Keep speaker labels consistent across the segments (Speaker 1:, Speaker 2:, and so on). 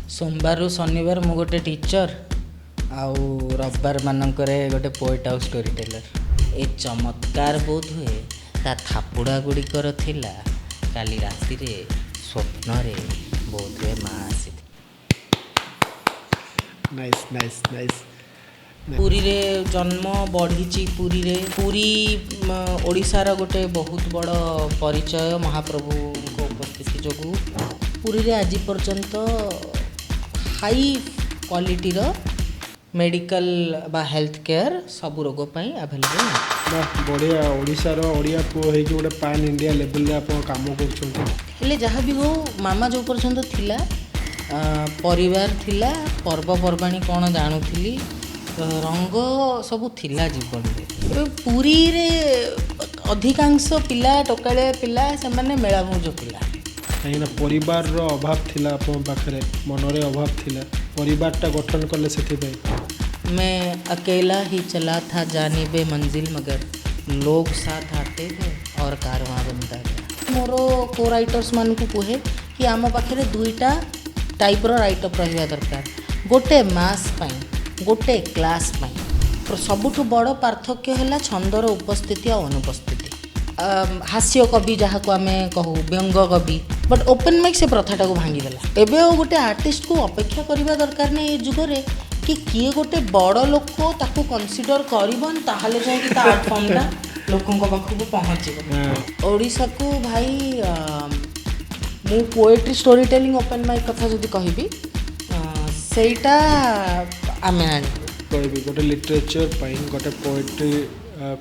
Speaker 1: सोमवार रु शनिवार मु गोटे टीचर आउ रविवार मानकरे गोटे पोएट आउ स्टोरी टेलर। ए चमत्कार बोध हुए ता थापुड़ा गुड़िकर थिला काली राति रे स्वप्न रे बोध हुए माँ आसी।
Speaker 2: Nice nice nice.
Speaker 1: पुरी रे जन्म बढ़ी पुरी रे पुरी ओडिशार गोटे बहुत बड़ परिचय महाप्रभु को उपस्थिति जोगु पुरी रे आज पर्यंत हाई क्वालिटी रो मेडिकल बा हेल्थ केयर सब रोग पई अवेलेबल।
Speaker 2: वाह बढ़िया ओडिशार ओडिया पुओ हे गोटे पैन इंडिया लेवल रे आपण काम करछन्ती।
Speaker 1: हेले जहाँ भी हो मामा जो पर्यंत थिला परिवार थिला पर्वपर्वाणी कौन जानुली रंग सब थिला जीवन रे पुरी रे अधिकांश पिला टोकालिया पिला से माने मेलामौज पिला
Speaker 2: कहीं परिवार रो अभाव थिला आपण पाखरे मनरे अभाव थिला परिवारटा गठन कले सेथि
Speaker 1: मैं अकेला ही चला था जानिबे मंजिल मगर लोग साथ आते थे और कारवां बनता गया। मोरो को राइटर्स मान को कहे कि आम पाखे दुईटा टाइप रो राइटअप रहा दरकार गोटे मास पाई गोटे क्लास पाई सबुठ बड़ पार्थक्य है छंदर उपस्थिति और अनुपस्थिति। हास्य कवि जहाँ को आम कहू व्यंग कवि बट ओपन माइक से प्रथाटा को भांगीदेला। एबे गोटे आर्टिस्ट को अपेक्षा करबा दरकार नहीं ये जुगरे कि किए गोटे बड़ लोक ताकू कंसीडर करबन ताहले जाय कि ता आर्ट फॉर्मटा लोकन को पाखु पहुँचो। ओडिशा को भाई मु poetry story telling open mic कथा जदि कहबी सेटा आमे
Speaker 2: कहबी गोटे लिटरेचर पाई गोटे पोएट्री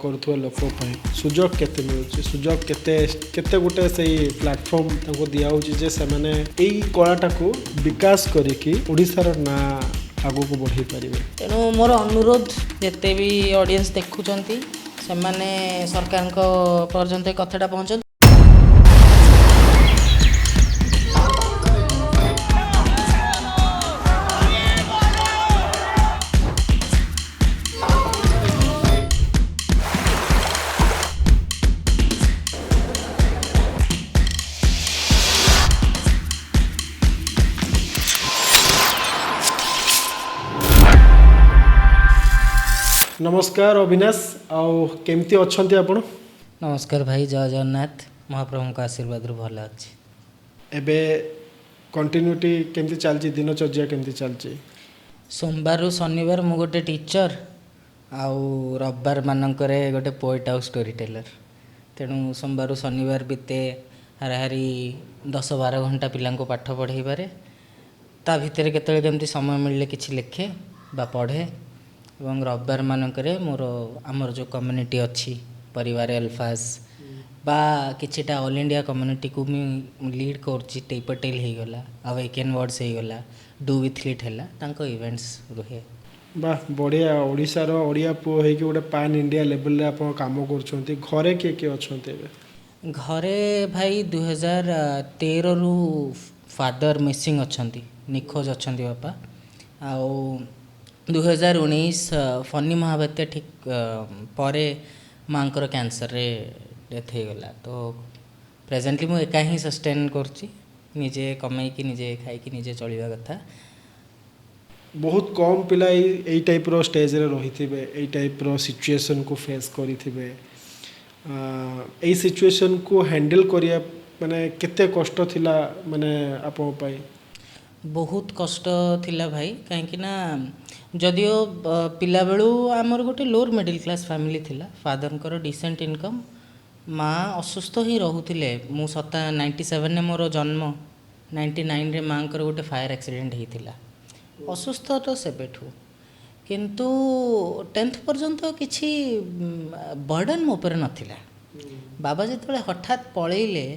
Speaker 2: करुवा लोक सुजोग केते मिलुछि सुजोग केते केते गोटे से प्लेटफॉर्म ताको दिया होछि जे से माने एई कलाटा को विकास करिकि ओडिसार ना आगो को बढ़ाई पारिबे।
Speaker 1: तेणु मोर अनुरोध जेते भी ऑडियंस देखुचंती से माने सरकार को पर्यंत कथाटा पहुँच।
Speaker 2: नमस्कार अविनाश आउ केमती अच्छंती आपण?
Speaker 1: नमस्कार भाई जय जगन्नाथ महाप्रभु का आशीर्वाद भल अच्छी।
Speaker 2: एबे कंटिन्यूटी केमती चलची दिनचर्या केमती चलची?
Speaker 1: सोमवार रु शनिवार मु गोटे टीचर आउ रविवार मानकरे गोटे पोएट आउ स्टोरी टेलर। तेणु सोमवार रु शनिवार बीते हाराहारी 10-12 घंटा पिला पाठ पढ़े पारे ता भितर केतले केमती समय मिलले किछि लिखे बा पढ़े एवं रविवार मानकरे मोर आमर जो कम्युनिटी अच्छी परिवार अल्फाज बा किछिटा ऑल इंडिया कम्युनिटी को मी लीड करछि टेपटेल हो गला अवेकन वर्ड्स हो गला डू विथ लिट हैला तांको इवेंट्स रुहे।
Speaker 2: वाह बढ़िया ओडिशार ओडिया पुओ हे गोटे पैन इंडिया लेवल रे आपण काम करछन्ती। घरे के अछन्ती? एबे
Speaker 1: घरे भाई 2013 रु फादर मिसिंग अछन्ती निखोज अछन्ती बापा आउ 2019 फनी महाबात्या ठीक परे माँकर कैंसर रे डेथ हो गला। तो प्रेजेंटली मु एका ही सस्टेन करछि निजे कमाई कि निजे खाई कि निजे चलिबा कथा।
Speaker 2: बहुत कम पिला एई टाइप रो स्टेज रे रहिथिबे एई टाइप रो सिचुएशन को फेस करिथिबे एई सिचुएशन को हैंडल करिया माने केते कष्ट थिला माने आपो पाई?
Speaker 1: बहुत कष्ट थिला भाई कहीं ना जदियो पिला बेलू आमर गोटे लोअर मिडिल क्लास फैमिली थिला फादर डिसेंट इनकम माँ असुस्थ ही रोते मु 97 ने मोर जन्म 99 रे माँ गोटे फायर एक्सीडेंट होता असुस्थ तो सेबेठू किंतु 10th पर्यंत किसी बर्डन मो पर नथिला। बाबा जिते हठात पलैले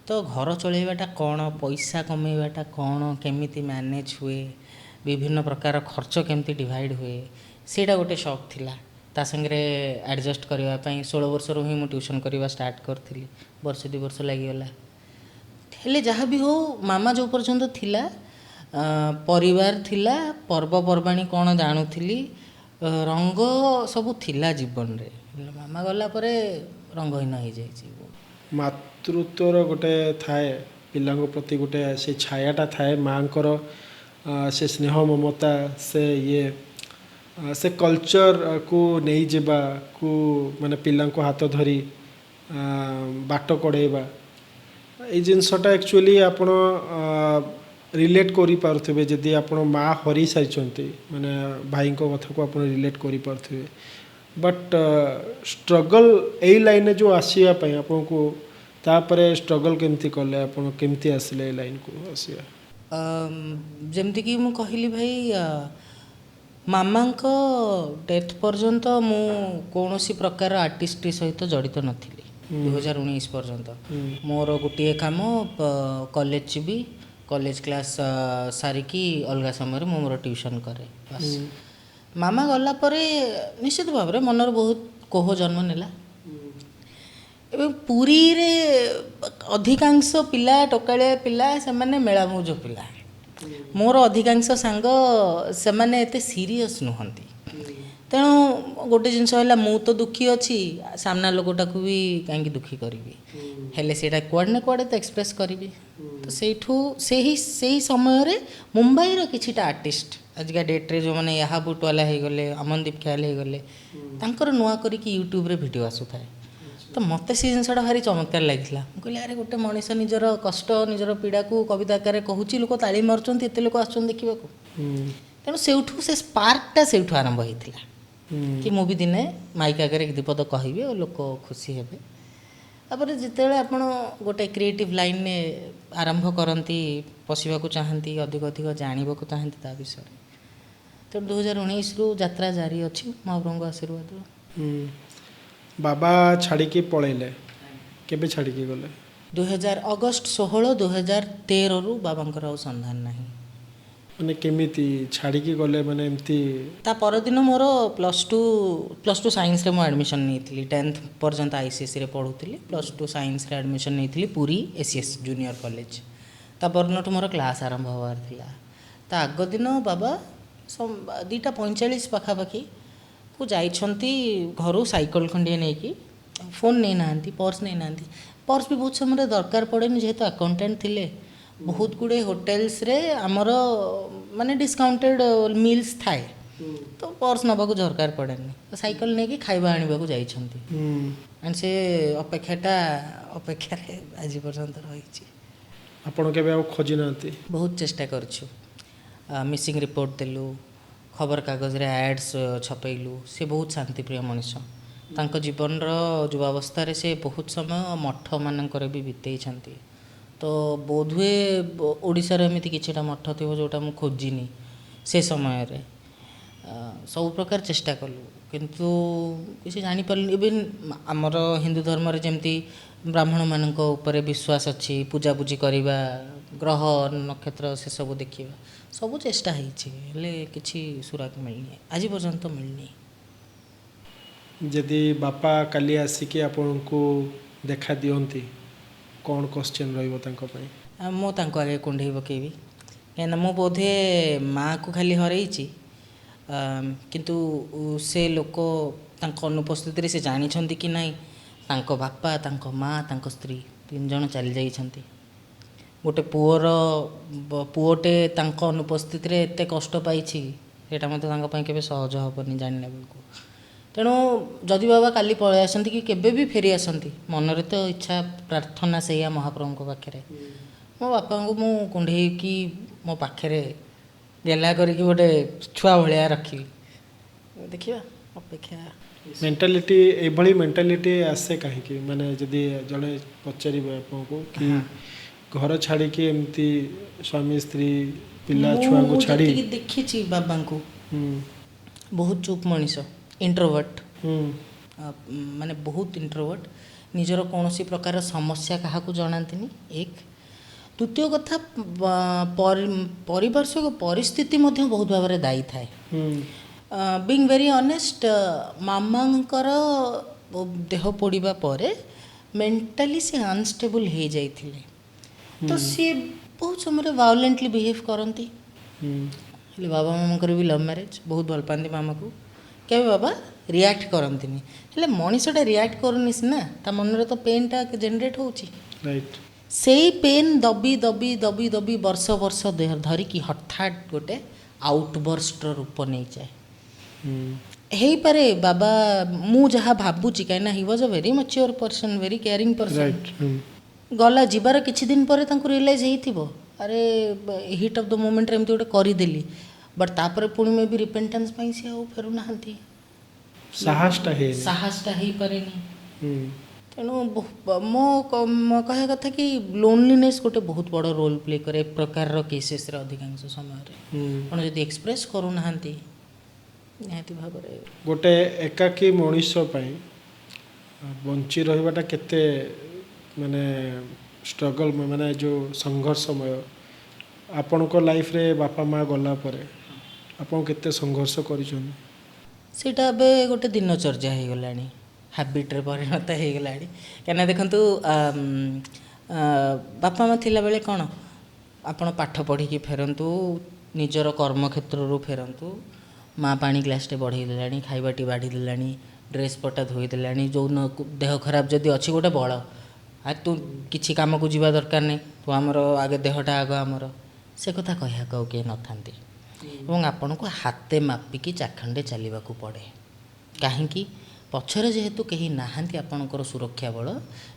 Speaker 1: तो घर चलैवाटा कौन पैसा कमैवाटा कौन केमिति मैनेज हुए विभिन्न प्रकार खर्च केमती डिवाइड हुए सेटा गोटे शौक थिला। ता संगे एडजस्ट करने 16 वर्ष ही मुझे ट्यूशन करवा स्टार्ट करी वर्ष 2 वर्ष लगिगला। हेले जहाँ भी हो मामा जो पर्यंत थिला परिवार थिला पर्वपर्वाणी कौन जानुली रंग सब थिला जीवन रे मामा गला परे रंगहीन हो जाए।
Speaker 2: मातृत्वर गोटे थाए पिला प्रति गोटे से छायाटा थाए माँ से स्नेह ममता से ये से कल्चर को नहीं जीवा को माने पिला को हाथ धरी बाट कड़ेवा ये जिनसटा एक्चुअली आपण रिलेट करि पारुथिबे जदि आपण माँ हरी सारिचंती माने भाई को कथा को आपण रिलेट करि पारुथिबे बट स्ट्रगल ए लाइन जो आसिया पई आपण को तापरे स्ट्रगल केमती कले आपण केमती आसले ए लाइन को आसिया
Speaker 1: जमती कि मु कहली भाई मामा डेथ पर्यंत मु कौनसी प्रकार आर्टिस्ट सहित जड़ित नथिली 2019 पर्यंत मोर गोटे काम कॉलेज जीवी कॉलेज क्लास सारिकी अलग समय मु मोर ट्यूशन करे बस मामा गला परे निश्चित भाव में मनर बहुत कोह जन्म नेला एवं पुरी रे अधिकांश पिला टोकालिया पिला से माने मेला मौज पिला मोर अधिकांश सांग से माने एते सीरियस नुहंती तेणु गोटे जिनस है मु तो दुखी अच्छी सामना लोकटा को भी कहीं दुखी करी हेले सेटा कुआड़े ना कुआड़े तो एक्सप्रेस करी तो से समय रे मुंबई रो किछिटा आर्टिस्ट आजिका डेट्रे जो मैंने यहाँ बुटवाला हो गले अमनदीप ख्याल हो गले तांकर नुआ करके यूट्यूब रे वीडियो आसुଥାଏ तो मत से जिनसा भारी चमत्कार लगी कहली अरे गोटे मनीष निजर कष्ट निजर पीड़ा को कविता आकार कहूँ लोक ताली मार्चंत एत लोक आस देखा तेणु सेठू से स्पार्कटा सेठू आरंभ होता कि मु भी दिने माइक आगे एक दीपद कहबी और लोक खुशी हेबे तापर जितेबाला आपण गोटे क्रिएटिव लाइन ने आरंभ करती पशिबा को चाहती अधिक अधिक जानवा को चाहती ता विषय तो 2019 रु यात्रा जारी अच्छी महाप्रभु आशीर्वाद
Speaker 2: बाबा छाड़ी पलैले केबे छाड़ी गले
Speaker 1: 2000 अगस्त 16 2013 रु बाबांकर आ संधान नहीं
Speaker 2: माने केमिति छाड़ी गले माने एमती
Speaker 1: ता परदिन मोर +2 साइंस रे मो एडमिशन नहीं 10th पर्यंत आईसीएससी रे पढ़ुली +2 साइंस रे एडमिशन नहीं पूरी एसीएस जूनियर कॉलेज ता परनटू मोर क्लास आरंभ होवार थिला ता आग दिन बाबा 2:45 पाखापाखि को जाइछंती घरू साइकिल खंडिए नहीं कि फोन नहीं नांती पर्स नहीं नांती पर्स भी बहुत समय दरकार पड़ेनि जेहेतु अकाउंटेंट थिले बहुत गुड़े होटेल्स रे आमर माने डिस्काउंटेड मील्स थाए तो पर्स नबाकू दरकार पड़ेनि तो साइकिल नहीं कि खाइबा आनिबाकू जाइछंती एंड से अपेक्षाटा अपेक्षा आज पर्यंत रही
Speaker 2: आपण केबे आ खोजी नांती
Speaker 1: बहुत चेष्टा करछु मिसिंग रिपोर्ट देलु खबर कागज रे एड्स छपैलु से बहुत शांतिप्रिय मनीष तांको जीवन युवावस्था रे से बहुत समय मठ मानकर भी बीतई तो बोधुए ओडिशा रे एमती किछिटा मठ थी जोटा मु खोजिनी से समय रे सब प्रकार चेष्टा कलु किंतु किसी जानी पारलु इवन आमर हिंदू धर्म रे जेमती ब्राह्मण मानक ऊपर विश्वास अच्छी पूजा पूजी करवा ग्रह नक्षत्र से सब देखा सब चेष्टा हेले किसी सुराग मिलनी आज पर्यंत मिलनी
Speaker 2: जदि बापा काली आसिकी आपन को देखा दियंती कौन क्वेश्चन रही
Speaker 1: मो आगे कुंडे पकेबी कहीं मो बोधे माँ को खाली हरई किंतु से लोक अनुपस्थित से जानी कि नहीं तांको बापा तांको माँ तांको स्त्री 3 जन चली जाइछंती गोटे पुओटे तांको अनुपस्थित रे एते कष्ट पाइछि सेटा मते तांको पई केबे सहज होबनी जानले बेलको तेणु जदि बाबा काली पळै आसंती कि केबे भी फेरी आसंती मनरे तो इच्छा प्रार्थना सेया महाप्रभु को पाखरे मो बापा को मु कुंढे कि मो पाखरे गेला करिकि गोटे छुआ भलिया रखी देखिबा अपेक्षा
Speaker 2: मेंटालिटी एभली मेंटालिटी आसे कहीं माने जदि जड़े पचारे आपको कि घर छाड़ी के एमती स्वामी स्त्री पिला छुआ को छाड़ी
Speaker 1: देखी बाबा को बहुत चुप मनीष इंट्रोवर्ट माने बहुत इंट्रोवर्ट निजर कौन सी प्रकार समस्या क्या जनाती एक द्वितीय कथा पारिपार्श्विक परिस्थिति बहुत भाव में दायी थाए बीइंग वेरी ऑनेस्ट मामांकर देह पोड़ा पर मेंटली से अनस्टेबल हो जाइए तो सी बहुत समय वायोलेंटली बिहेव करती बाबा मामा भी लव मैरिज बहुत भल पाती मामा को क्या बाबा रिएक्ट करती मनीषटा रिएक्ट करनी सीना ता मन तो पेनटा जेनेट हो ସେଇ ପେନ୍ ଦବି ଦବି ଦବି ଦବି ବର୍ଷ ବର୍ଷ ଧରିକି ହଠାତ୍ ଗୋଟେ ଆଉଟବର୍ଷ୍ଟର ରୂପ ନେଇଯାଏ। ହେଇପାରେ ବାବା, ମୁଁ ଯାହା ଭାବୁଛି, କାହିଁକିନା he was a very mature person, very caring person.
Speaker 2: Right.
Speaker 1: ଗଲା ଯିବାର କିଛି ଦିନ ପରେ ତାଙ୍କୁ ରିଏଲାଇଜ୍ ହେଇଥିବ, ଆରେ ହିଟ୍ ଅଫ୍ ଦ ମୋମେଣ୍ଟରେ ଏମିତି ଗୋଟେ କରିଦେଲି। ବଟ୍ ତାପରେ ପୁଣି ମେ ବି ରିପେଣ୍ଟାନ୍ସ ପାଇଁ ସେ ଆଉ ଫେରୁନାହାନ୍ତି,
Speaker 2: ସାହସଟା ହେଇନି।
Speaker 1: ସାହସଟା ହେଇପାରେନି।
Speaker 2: ହୁଁ।
Speaker 1: ତେଣୁ ମୋ କହିବା କଥା କି ଲୋନଲିନେସ୍ ଗୋଟେ ବହୁତ ବଡ଼ ରୋଲ୍ ପ୍ଲେ କରେ ଏ ପ୍ରକାରର କେସେସ୍ରେ ଅଧିକାଂଶ ସମୟରେ। ଆପଣ ଯଦି ଏକ୍ସପ୍ରେସ୍ କରୁନାହାନ୍ତି, ନିହାତି ଭାବରେ
Speaker 2: ଗୋଟେ ଏକାକୀ ମଣିଷ ପାଇଁ ବଞ୍ଚି ରହିବାଟା କେତେ ମାନେ ଷ୍ଟ୍ରଗଲ୍, ମାନେ ଯେଉଁ ସଂଘର୍ଷମୟ। ଆପଣଙ୍କ ଲାଇଫ୍ରେ ବାପା ମା ଗଲା ପରେ ଆପଣ କେତେ ସଂଘର୍ଷ କରିଛନ୍ତି?
Speaker 1: ସେଇଟା ଏବେ ଗୋଟେ ଦିନଚର୍ଯ୍ୟା ହେଇଗଲାଣି, ହ୍ୟାବିଟ୍ରେ ପରିଣତ ହେଇଗଲାଣି। କାହିଁକିନା ଦେଖନ୍ତୁ, ବାପା ମା ଥିଲାବେଳେ କ'ଣ, ଆପଣ ପାଠ ପଢ଼ିକି ଫେରନ୍ତୁ, ନିଜର କର୍ମକ୍ଷେତ୍ରରୁ ଫେରନ୍ତୁ, ମା ପାଣି ଗ୍ଲାସ୍ଟେ ବଢ଼େଇ ଦେଲାଣି, ଖାଇବାଟି ବାଢ଼ି ଦେଲାଣି, ଡ୍ରେସ୍ ପଟା ଧୋଇ ଦେଲାଣି, ଯେଉଁ ଦେହ ଖରାପ ଯଦି ଅଛି ଗୋଟେ ବଳ, ତୁ କିଛି କାମକୁ ଯିବା ଦରକାର ନାହିଁ, ତୁ ଆମର ଆଗେ ଦେହଟା ଆଗ ଆମର, ସେ କଥା କହିବାକୁ ଆଉ କେହି ନଥାନ୍ତି। ଏବଂ ଆପଣଙ୍କୁ ହାତେ ମାପିକି ଚାଖଣ୍ଡେ ଚାଲିବାକୁ ପଡ଼େ। କାହିଁକି? ପଛରେ ଯେହେତୁ କେହି ନାହାନ୍ତି ଆପଣଙ୍କର ସୁରକ୍ଷା ବଳ,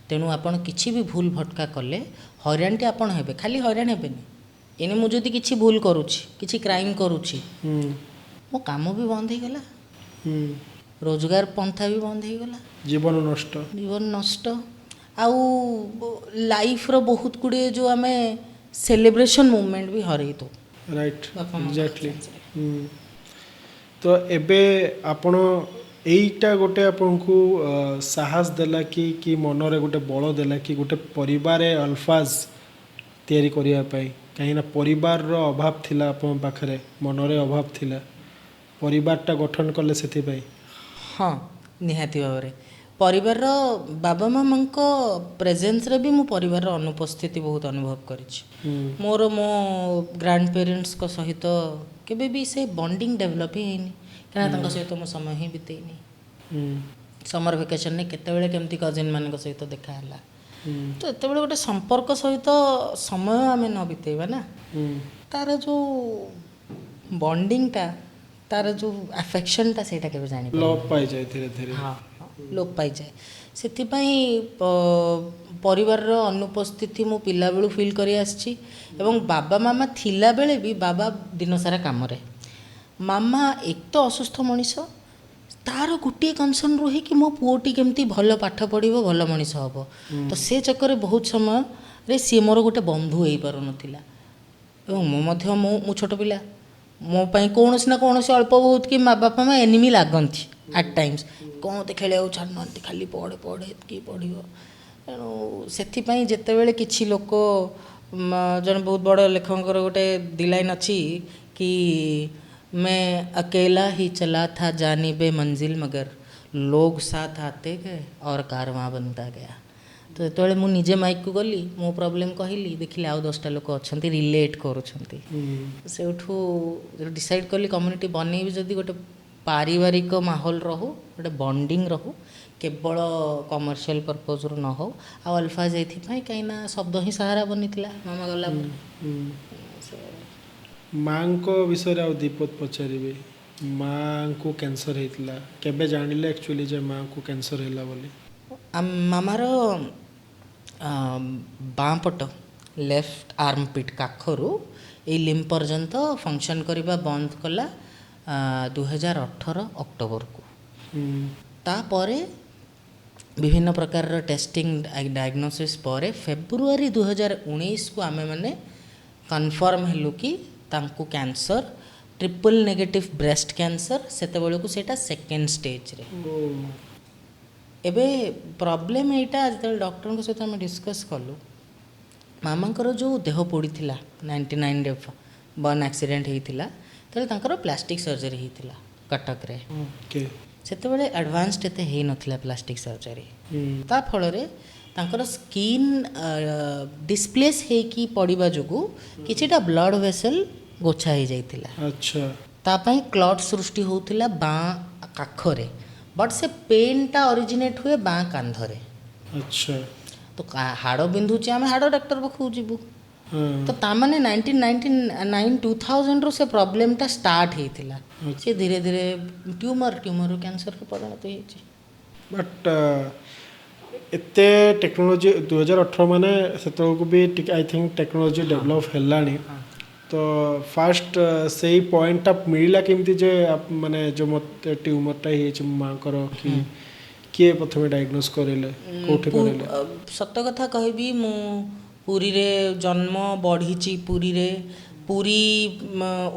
Speaker 1: ତେଣୁ ଆପଣ କିଛି ବି ଭୁଲ ଭଟକା କଲେ ହଇରାଣଟି ଆପଣ ହେବେ। ଖାଲି ହଇରାଣ ହେବେନି, ଏନେ ମୁଁ ଯଦି କିଛି ଭୁଲ କରୁଛି, କିଛି କ୍ରାଇମ୍ କରୁଛି, ମୋ କାମ ବି ବନ୍ଦ ହେଇଗଲା, ରୋଜଗାର ପନ୍ଥା ବି ବନ୍ଦ ହେଇଗଲା,
Speaker 2: ଜୀବନ ନଷ୍ଟ।
Speaker 1: ଜୀବନ ନଷ୍ଟ। ଆଉ ଲାଇଫ୍ର ବହୁତ ଗୁଡ଼ିଏ ଯେଉଁ ଆମେ ସେଲିବ୍ରେସନ୍ ମୁଭମେଣ୍ଟ ବି ହରେଇ ଦେଉ।
Speaker 2: Right, exactly. ତ ଏବେ ଆପଣ ଏଇଟା ଗୋଟେ ଆପଣଙ୍କୁ ସାହସ ଦେଲା କି ମନରେ ଗୋଟେ ବଳ ଦେଲା କି ଗୋଟେ ପରିବାର ଅଲଫାଜ ତିଆରି କରିବା ପାଇଁ? କାହିଁକିନା ପରିବାରର ଅଭାବ ଥିଲା ଆପଣଙ୍କ ପାଖରେ, ମନରେ ଅଭାବ ଥିଲା, ପରିବାରଟା ଗଠନ କଲେ ସେଥିପାଇଁ।
Speaker 1: ହଁ, ନିହାତି ଭାବରେ ପରିବାରର ବାବା ମାମାଙ୍କ ପ୍ରେଜେନ୍ସରେ ବି ମୁଁ ପରିବାରର ଅନୁପସ୍ଥିତି ବହୁତ ଅନୁଭବ କରିଛି। ମୋର ମୋ ଗ୍ରାଣ୍ଡ ପ୍ୟାରେଣ୍ଟସ୍ଙ୍କ ସହିତ କେବେ ବି ସେ ବଣ୍ଡିଙ୍ଗ ଡେଭଲପ୍ ହିଁ ହେଇନି, କାରଣ ତାଙ୍କ ସହିତ ମୁଁ ସମୟ ହିଁ ବିତେଇନି। ସମର ଭେକେସନ୍ରେ କେତେବେଳେ କେମିତି କଜିନ୍ମାନଙ୍କ ସହିତ ଦେଖା ହେଲା, ତ ଏତେବେଳେ ଗୋଟେ ସମ୍ପର୍କ ସହିତ ସମୟ ଆମେ ନ ବିତେଇବା ନା, ତା'ର ଯେଉଁ ବଣ୍ଡିଙ୍ଗଟା, ତା'ର ଯେଉଁ ଆଫେକ୍ସନ୍ଟା, ସେଇଟା କେବେ ଜାଣିପାରିବା,
Speaker 2: ଲୋପ ପାଇଯାଏ ଧୀରେ ଧୀରେ।
Speaker 1: ହଁ, ଲୋପ ପାଇଯାଏ। ସେଥିପାଇଁ ପରିବାରର ଅନୁପସ୍ଥିତି ମୁଁ ପିଲାବେଳୁ ଫିଲ୍ କରି ଆସିଛି। ଏବଂ ବାବା ମାମା ଥିଲାବେଳେ ବି ବାବା ଦିନସାରା କାମରେ, ମାମା ଏକ ତ ଅସୁସ୍ଥ ମଣିଷ, ତା'ର ଗୋଟିଏ କନସର୍ନ ରୁହେ କି ମୋ ପୁଅଟି କେମିତି ଭଲ ପାଠ ପଢ଼ିବ, ଭଲ ମଣିଷ ହେବ। ତ ସେ ଚକ୍କରରେ ବହୁତ ସମୟରେ ସିଏ ମୋର ଗୋଟେ ବନ୍ଧୁ ହେଇପାରୁନଥିଲା। ଏବଂ ମୁଁ ମଧ୍ୟ ମୁଁ ଛୋଟ ପିଲା, ମୋ ପାଇଁ କୌଣସି ନା କୌଣସି ଅଳ୍ପ ବହୁତ କି ମା ବାପା ମା ଏନିମି ଲାଗନ୍ତି ଆଟ୍ ଟାଇମ୍ସ। କ'ଣ ମୋତେ ଖେଳିବାକୁ ଛାଡ଼ୁନାହାନ୍ତି, ଖାଲି ପଢ଼େ ପଢ଼େ, କିଏ ପଢ଼ିବ। ତେଣୁ ସେଥିପାଇଁ ଯେତେବେଳେ କିଛି ଲୋକ, ଜଣେ ବହୁତ ବଡ଼ ଲେଖକଙ୍କର ଗୋଟେ ଦି ଲାଇନ୍ ଅଛି କି मैं अकेला ही चला था जानिबे मंजिल मगर लोग साथ आते गए और कारवां बनता गया। ତ ଯେତେବେଳେ ମୁଁ ନିଜେ ମାଇକ୍କୁ ଗଲି, ମୋ ପ୍ରୋବ୍ଲେମ୍ କହିଲି, ଦେଖିଲି ଆଉ 10ଟା ଲୋକ ଅଛନ୍ତି ରିଲେଟ୍ କରୁଛନ୍ତି। ସେଇଠୁ ଡିସାଇଡ଼୍ କଲି କମ୍ୟୁନିଟି ବନେଇବି ଯଦି ଗୋଟେ ପାରିବାରିକ ମାହୋଲ ରହୁ, ଗୋଟେ ବଣ୍ଡିଙ୍ଗ ରହୁ, କେବଳ କମର୍ସିଆଲ ପର୍ପଜ୍ରୁ ନ ହେଉ। ଆଉ ଅଲଫାଜ ଏଇଥିପାଇଁ କାହିଁକିନା ଶବ୍ଦ ହିଁ ସାହାରା ବନିଥିଲା ମାମା ଗଲା ପରେ।
Speaker 2: ମାଆଙ୍କ ବିଷୟରେ ଆଉ ଦୀପକ ପଚାରିବି। ମାଆଙ୍କୁ କ୍ୟାନ୍ସର ହେଇଥିଲା, କେବେ ଜାଣିଲେ ଆକ୍ଚୁଆଲି ଯେ ମାଆଙ୍କୁ କ୍ୟାନ୍ସର ହେଲା ବୋଲି?
Speaker 1: ମାମାର ବାଁ ପଟ ଲେଫ୍ଟ ଆର୍ମ ପିଟ୍ କାଖରୁ ଏଇ ଲିମ୍ବ ପର୍ଯ୍ୟନ୍ତ ଫଙ୍କସନ୍ କରିବା ବନ୍ଦ କଲା 2018 ଅକ୍ଟୋବରକୁ। ତାପରେ ବିଭିନ୍ନ ପ୍ରକାରର ଟେଷ୍ଟିଂ ଡାୟଗ୍ନୋସିସ୍ ପରେ ଫେବୃଆରୀ 2019କୁ ଆମେମାନେ କନଫର୍ମ ହେଲୁ କି ତାଙ୍କୁ cancer, triple negative breast cancer, ସେତେବେଳକୁ ସେଇଟା ସେକେଣ୍ଡ ଷ୍ଟେଜ୍ରେ। ଏବେ ପ୍ରୋବ୍ଲେମ୍ ଏଇଟା, ଯେତେବେଳେ ଡକ୍ଟରଙ୍କ ସହିତ ଆମେ ଡିସ୍କସ୍ କଲୁ, ମାମାଙ୍କର ଯେଉଁ ଦେହ ପୋଡ଼ିଥିଲା 99 ବର୍ନ ଆକ୍ସିଡେଣ୍ଟ ହେଇଥିଲା, ତେଣୁ ତାଙ୍କର ପ୍ଲାଷ୍ଟିକ୍ ସର୍ଜରୀ ହେଇଥିଲା କଟକରେ। ସେତେବେଳେ ଆଡ଼ଭାନ୍ସଡ୍ ଏତେ ହେଇନଥିଲା ପ୍ଲାଷ୍ଟିକ୍ ସର୍ଜରୀ। ତା ଫଳରେ ତାଙ୍କର ସ୍କିନ୍ ଡିସପ୍ଲେସ୍ ହେଇକି ପଡ଼ିବା ଯୋଗୁଁ କିଛିଟା ବ୍ଲଡ଼ ଭେସେଲ୍ ଗୋଛା ହେଇଯାଇଥିଲା। ତା ପାଇଁ କ୍ଲଟ୍ ସୃଷ୍ଟି ହେଉଥିଲା ବାଁ କାଖରେ, ବଟ୍ ସେ ପେନ୍ଟା ଅରିଜିନେଟ୍ ହୁଏ ବାଁ କାନ୍ଧରେ। तो हाड़ बिंधुची आम हाड़ डॉक्टर पाखु जीवु
Speaker 2: ହଁ
Speaker 1: तो तामाने 1999 2000 से प्रोब्लेमटा स्टार्ट होता सी धीरे धीरे ट्यूमर ट्यूमर कैंसर रे परिणत होइछि
Speaker 2: बट एते टेक्नोलोजी 2018 माने सेतळକୁ भी आई थिंक टेक्नोलोजी डेवलप हेलानी तो फास्ट से ही पॉइंट अप मिला केमती जे माने जो मत ट्यूमरटा हे माँ कर कि किए प्रथमे डायग्नोस करेले कोठे करेले
Speaker 1: सत कथा कहबी मु पुरी रे जन्म बढ़ीची पुरी रे पुरी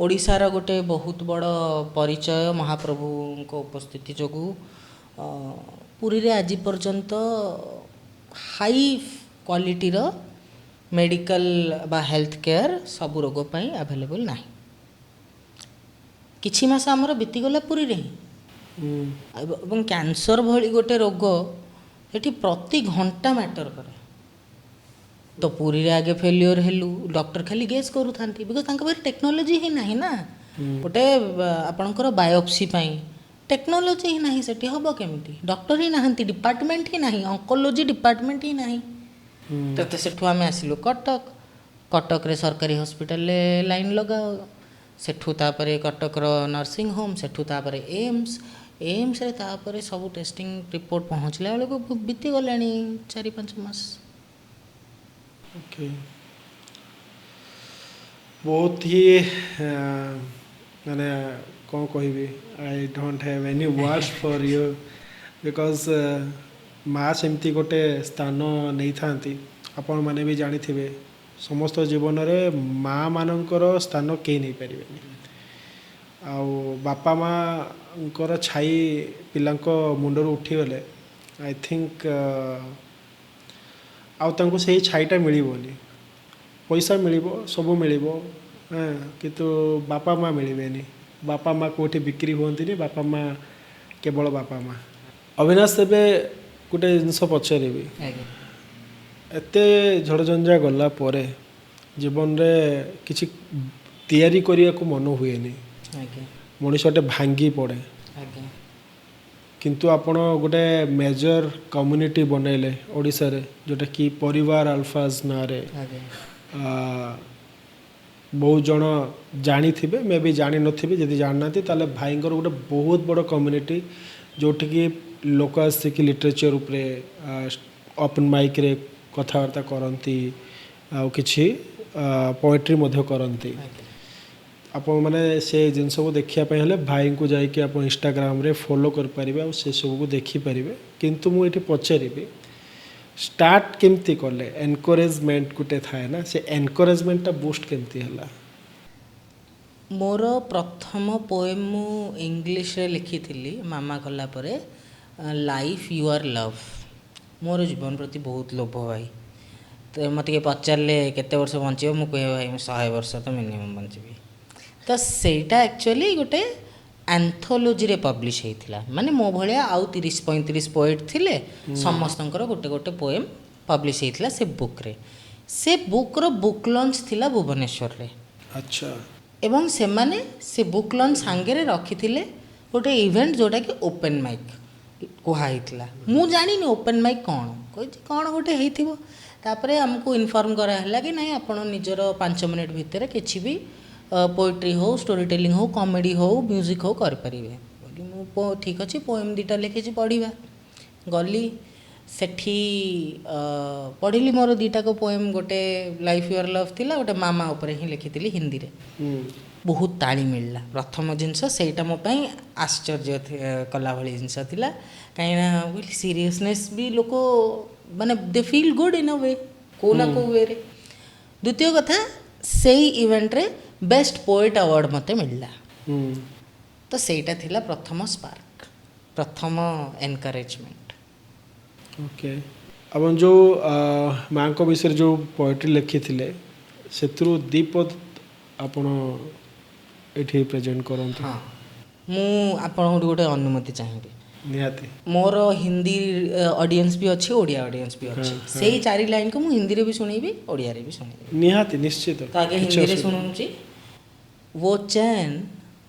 Speaker 1: ओडिशार गोटे बहुत बड़ परिचय महाप्रभु को उपस्थिति जोगु पुरी रे आज पर्यंत हाई क्वालिटी रो मेडिकल बा हेल्थ केयर सब रोग पाई अवेलेबल नाही किछि मास हमर बीतीगला पुरी रे एवं कैंसर भली गोटे रोग एटी प्रति घंटा मैटर करे तो पुरी रे आगे फेल्योर हेलु डॉक्टर खाली गेस करू थांती बिकॉज तांका बारे टेक्नोलॉजी ही नाही ना गोटे आपणकर बायोप्सी पाई टेक्नोलॉजी ही नाही सेठी हबो केमिति डॉक्टर ही नाहंती डिपार्टमेंट ही नाही ऑन्कोलॉजी डिपार्टमेंट ही नाही तो सेठु आमे आसिलु कटक कटक रे सरकारी हॉस्पिटल ले लाइन लगाओ सेठु तापरे कटक रो नर्सिंग होम सेठु तापरे एम्स रे तापरे सब टेस्टिंग रिपोर्ट पहुँचला बेले को बीती गलानी 4-5 मास
Speaker 2: ओके बहुत ही माने कौन कहबी I don't have any words for you because माँ सेमती गोटे स्थान नहीं थांती आपण माने भी जानी थिबे समस्त जीवन रे माँ मानकर स्थान कहीं नहीं पारिबेनी आउ बापा माँ छाई पिलांको मुंडर उठी गले आई थिंक आउ तांको सही छाईटा मिलिबोनी पैसा मिलिबो सब मिलिबो किंतु बापा माँ मिलिबेनी बापा माँ कोठी बिक्री होंती बापा माँ केवल बापा माँ अविनाश तेबे गोटे जिनस पचारि एते झड़झंझा गला परे जीवन रे किछि तैयारी करिया को मन हुएनी मनुष्यटे भांगी पड़े किंतु आपण गोटे मेजर कम्युनिटी बनैले ओडिसा रे जोटा कि परिवार अल्फाज ना रे बहुत जन जानी थिबे मे भी जानी नथिबे जदि जानना ताले भाईंकर गोटे बहुत बड़ कम्युनिटी जोठी कि लोक आसिक लिटरेचर उपरे ओपन माइक रे कथबार्ता करती आ किछि पोएट्री मध्य करती आपण माने से जिनस को देखिया पे हले भाई को जाई कि आपण इंस्टाग्राम रे फॉलो कर परिबे आ से सब को देखि परिबे किंतु मु एठी पचारिबे स्टार्ट केमती करले एनकरेजमेंट गुटे थाए ना से एनकरेजमेंट बूस्ट केमती हला
Speaker 1: मोर प्रथम पोएम मु इंग्लिश रे लिखी थिली मामा गला परे लाइफ यूर लव मोर जीवन प्रति बहुत लोभ भाई तो मत के पचारे केते वर्ष बंचो मु कहे भाई 100 वर्ष तो मिनिमम बंचबी तो सेटा एक्चुअली गोटे एंथोलॉजी रे पब्लिश होता माने मो भाया आउ 30-35 पोएट थिले समस्तंकर गोटे गोटे पोएम पब्लिश होता से बुक रे से बुक रो बुक लॉन्च थिला भुवनेश्वर रे
Speaker 2: अच्छा
Speaker 1: एवं से माने से बुक लॉन्च सांगे रे रखिथिले गोटे इवेंट जोटा कि ओपन माइक कहला मु जानी ओपन माइक कौन कौन गोटे होइथिबो तापरे हमको इन्फॉर्म करा हला कि नहीं आपण निजर 5 मिनिट भितर किछि भी पोएट्री हो स्टोरी टेलिंग हो कॉमेडी हो म्यूजिक हो कर परिबे बोली मु ठीक अछि पोएम दिटा लिखिछि पढिबा गली सेठी पढ़िली मोर दीटा को पोएम गोटे लाइफ यूर लव थिला गोटे मामा ऊपर ही लिखिथिली हिंदी रे बहुत ताली मिलला प्रथम जिनस सेटा मो पई आश्चर्य कला भली जिनस थिला काइना बोली सीरियसनेस भी लोको माने दे फील गुड इन अ वे को ना को वे रे द्वितीय कथा सेही इवेंट रे बेस्ट पोएट अवार्ड मते मिलला तो सेटा थिला प्रथम स्पार्क प्रथम एनकरेजमेंट
Speaker 2: ओके अब जो माँ को विषय जो पोएट्री लिखी थिले सेत्रु दीपद आपण एठी प्रेजेंट करंत
Speaker 1: हाँ मु आपण गोटे अनुमति चाहिबे
Speaker 2: निहाती
Speaker 1: मोर हिंदी ऑडियंस भी अच्छी ओडिया ऑडियंस भी अच्छी से ही 4 लाइन को मु हिंदी रे भी सुनेबी ओडिया रे भी सुनेबी
Speaker 2: निहाती निश्चित
Speaker 1: तो आगे हिंदी रे सुनूची वो चैन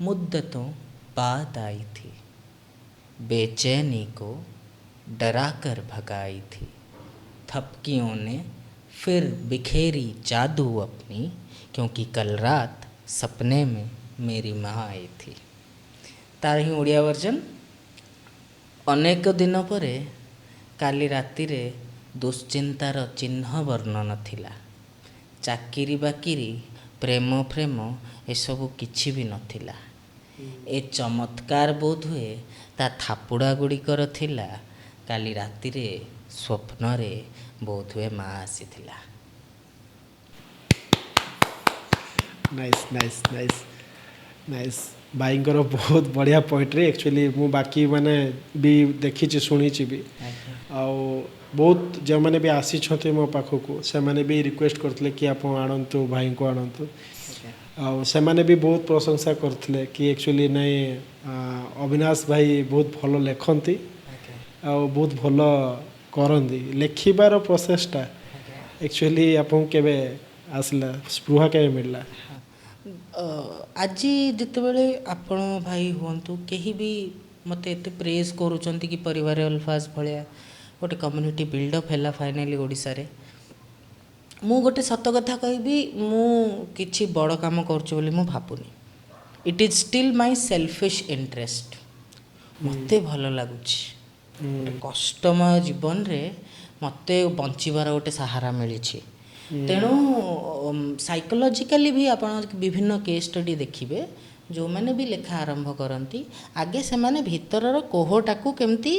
Speaker 1: मुद्दतों बाद आई थी बेचैनी को डरा कर भगाई थी थपकियों ने फिर बिखेरी जादू अपनी, क्योंकि कल रात सपने में मेरी माँ आई थी। तार ही ओडिया वर्जन। अनेक दिन परे काली रातिरे दुश्चिंतार चिन्ह वर्णन थिला। चाकिरी बाकिरी प्रेम प्रेम एसबू किछि भी नथिला। ए चमत्कार बोध हुए ता थापुड़ा गुड़िकर थिला। काली रातिरे स्वप्न रे बोध हुए माँ आसीथिला।
Speaker 2: नाइस नाइस नाइस नाइस भाईଙ୍କର ବହୁତ ବଢ଼ିଆ ପୋଏଟ୍ରି। ଆକ୍ଚୁଆଲି ମୁଁ ବାକି ମାନେ ବି ଦେଖିଛି ଶୁଣିଛି ବି। ଆଉ ବହୁତ ଯେଉଁମାନେ ବି ଆସିଛନ୍ତି ମୋ ପାଖକୁ ସେମାନେ ବି ରିକ୍ୱେଷ୍ଟ କରିଥିଲେ କି ଆପଣ ଆଣନ୍ତୁ ଭାଇଙ୍କୁ ଆଣନ୍ତୁ। ଆଉ ସେମାନେ ବି ବହୁତ ପ୍ରଶଂସା କରିଥିଲେ କି ଆକ୍ଚୁଆଲି ନାଇଁ ଅବିନାଶ ଭାଇ ବହୁତ ଭଲ ଲେଖନ୍ତି ଆଉ ବହୁତ ଭଲ କରନ୍ତି। ଲେଖିବାର ପ୍ରୋସେସଟା ଆକ୍ଚୁଆଲି ଆପଣଙ୍କୁ କେବେ ଆସିଲା, ସ୍ପୃହା କେବେ ମିଳିଲା?
Speaker 1: ଆଜି ଯେତେବେଳେ ଆପଣ ଭାଇ ହୁଅନ୍ତୁ କେହି ବି ମୋତେ ଏତେ ପ୍ରେଜ୍ କରୁଛନ୍ତି କି ପରିବାର ଅଲଫାଜ ଭଳିଆ ଗୋଟେ କମ୍ୟୁନିଟି ବିଲ୍ଡଅପ୍ ହେଲା ଫାଇନାଲି ଓଡ଼ିଶାରେ, ମୁଁ ଗୋଟେ ସତ କଥା କହିବି, ମୁଁ କିଛି ବଡ଼ କାମ କରୁଛି ବୋଲି ମୁଁ ଭାବୁନି। It is still my selfish interest. ମୋତେ ଭଲ ଲାଗୁଛି ଗୋଟେ କଷ୍ଟମୟ ଜୀବନରେ ମୋତେ ବଞ୍ଚିବାର ଗୋଟେ ସାହାରା ମିଳିଛି। ତେଣୁ ସାଇକୋଲୋଜିକାଲି ବି ଆପଣ ବିଭିନ୍ନ କେସ୍ ଷ୍ଟଡି ଦେଖିବେ, ଯେଉଁମାନେ ବି ଲେଖା ଆରମ୍ଭ କରନ୍ତି ଆଗେ ସେମାନେ ଭିତରର କୋହଟାକୁ କେମିତି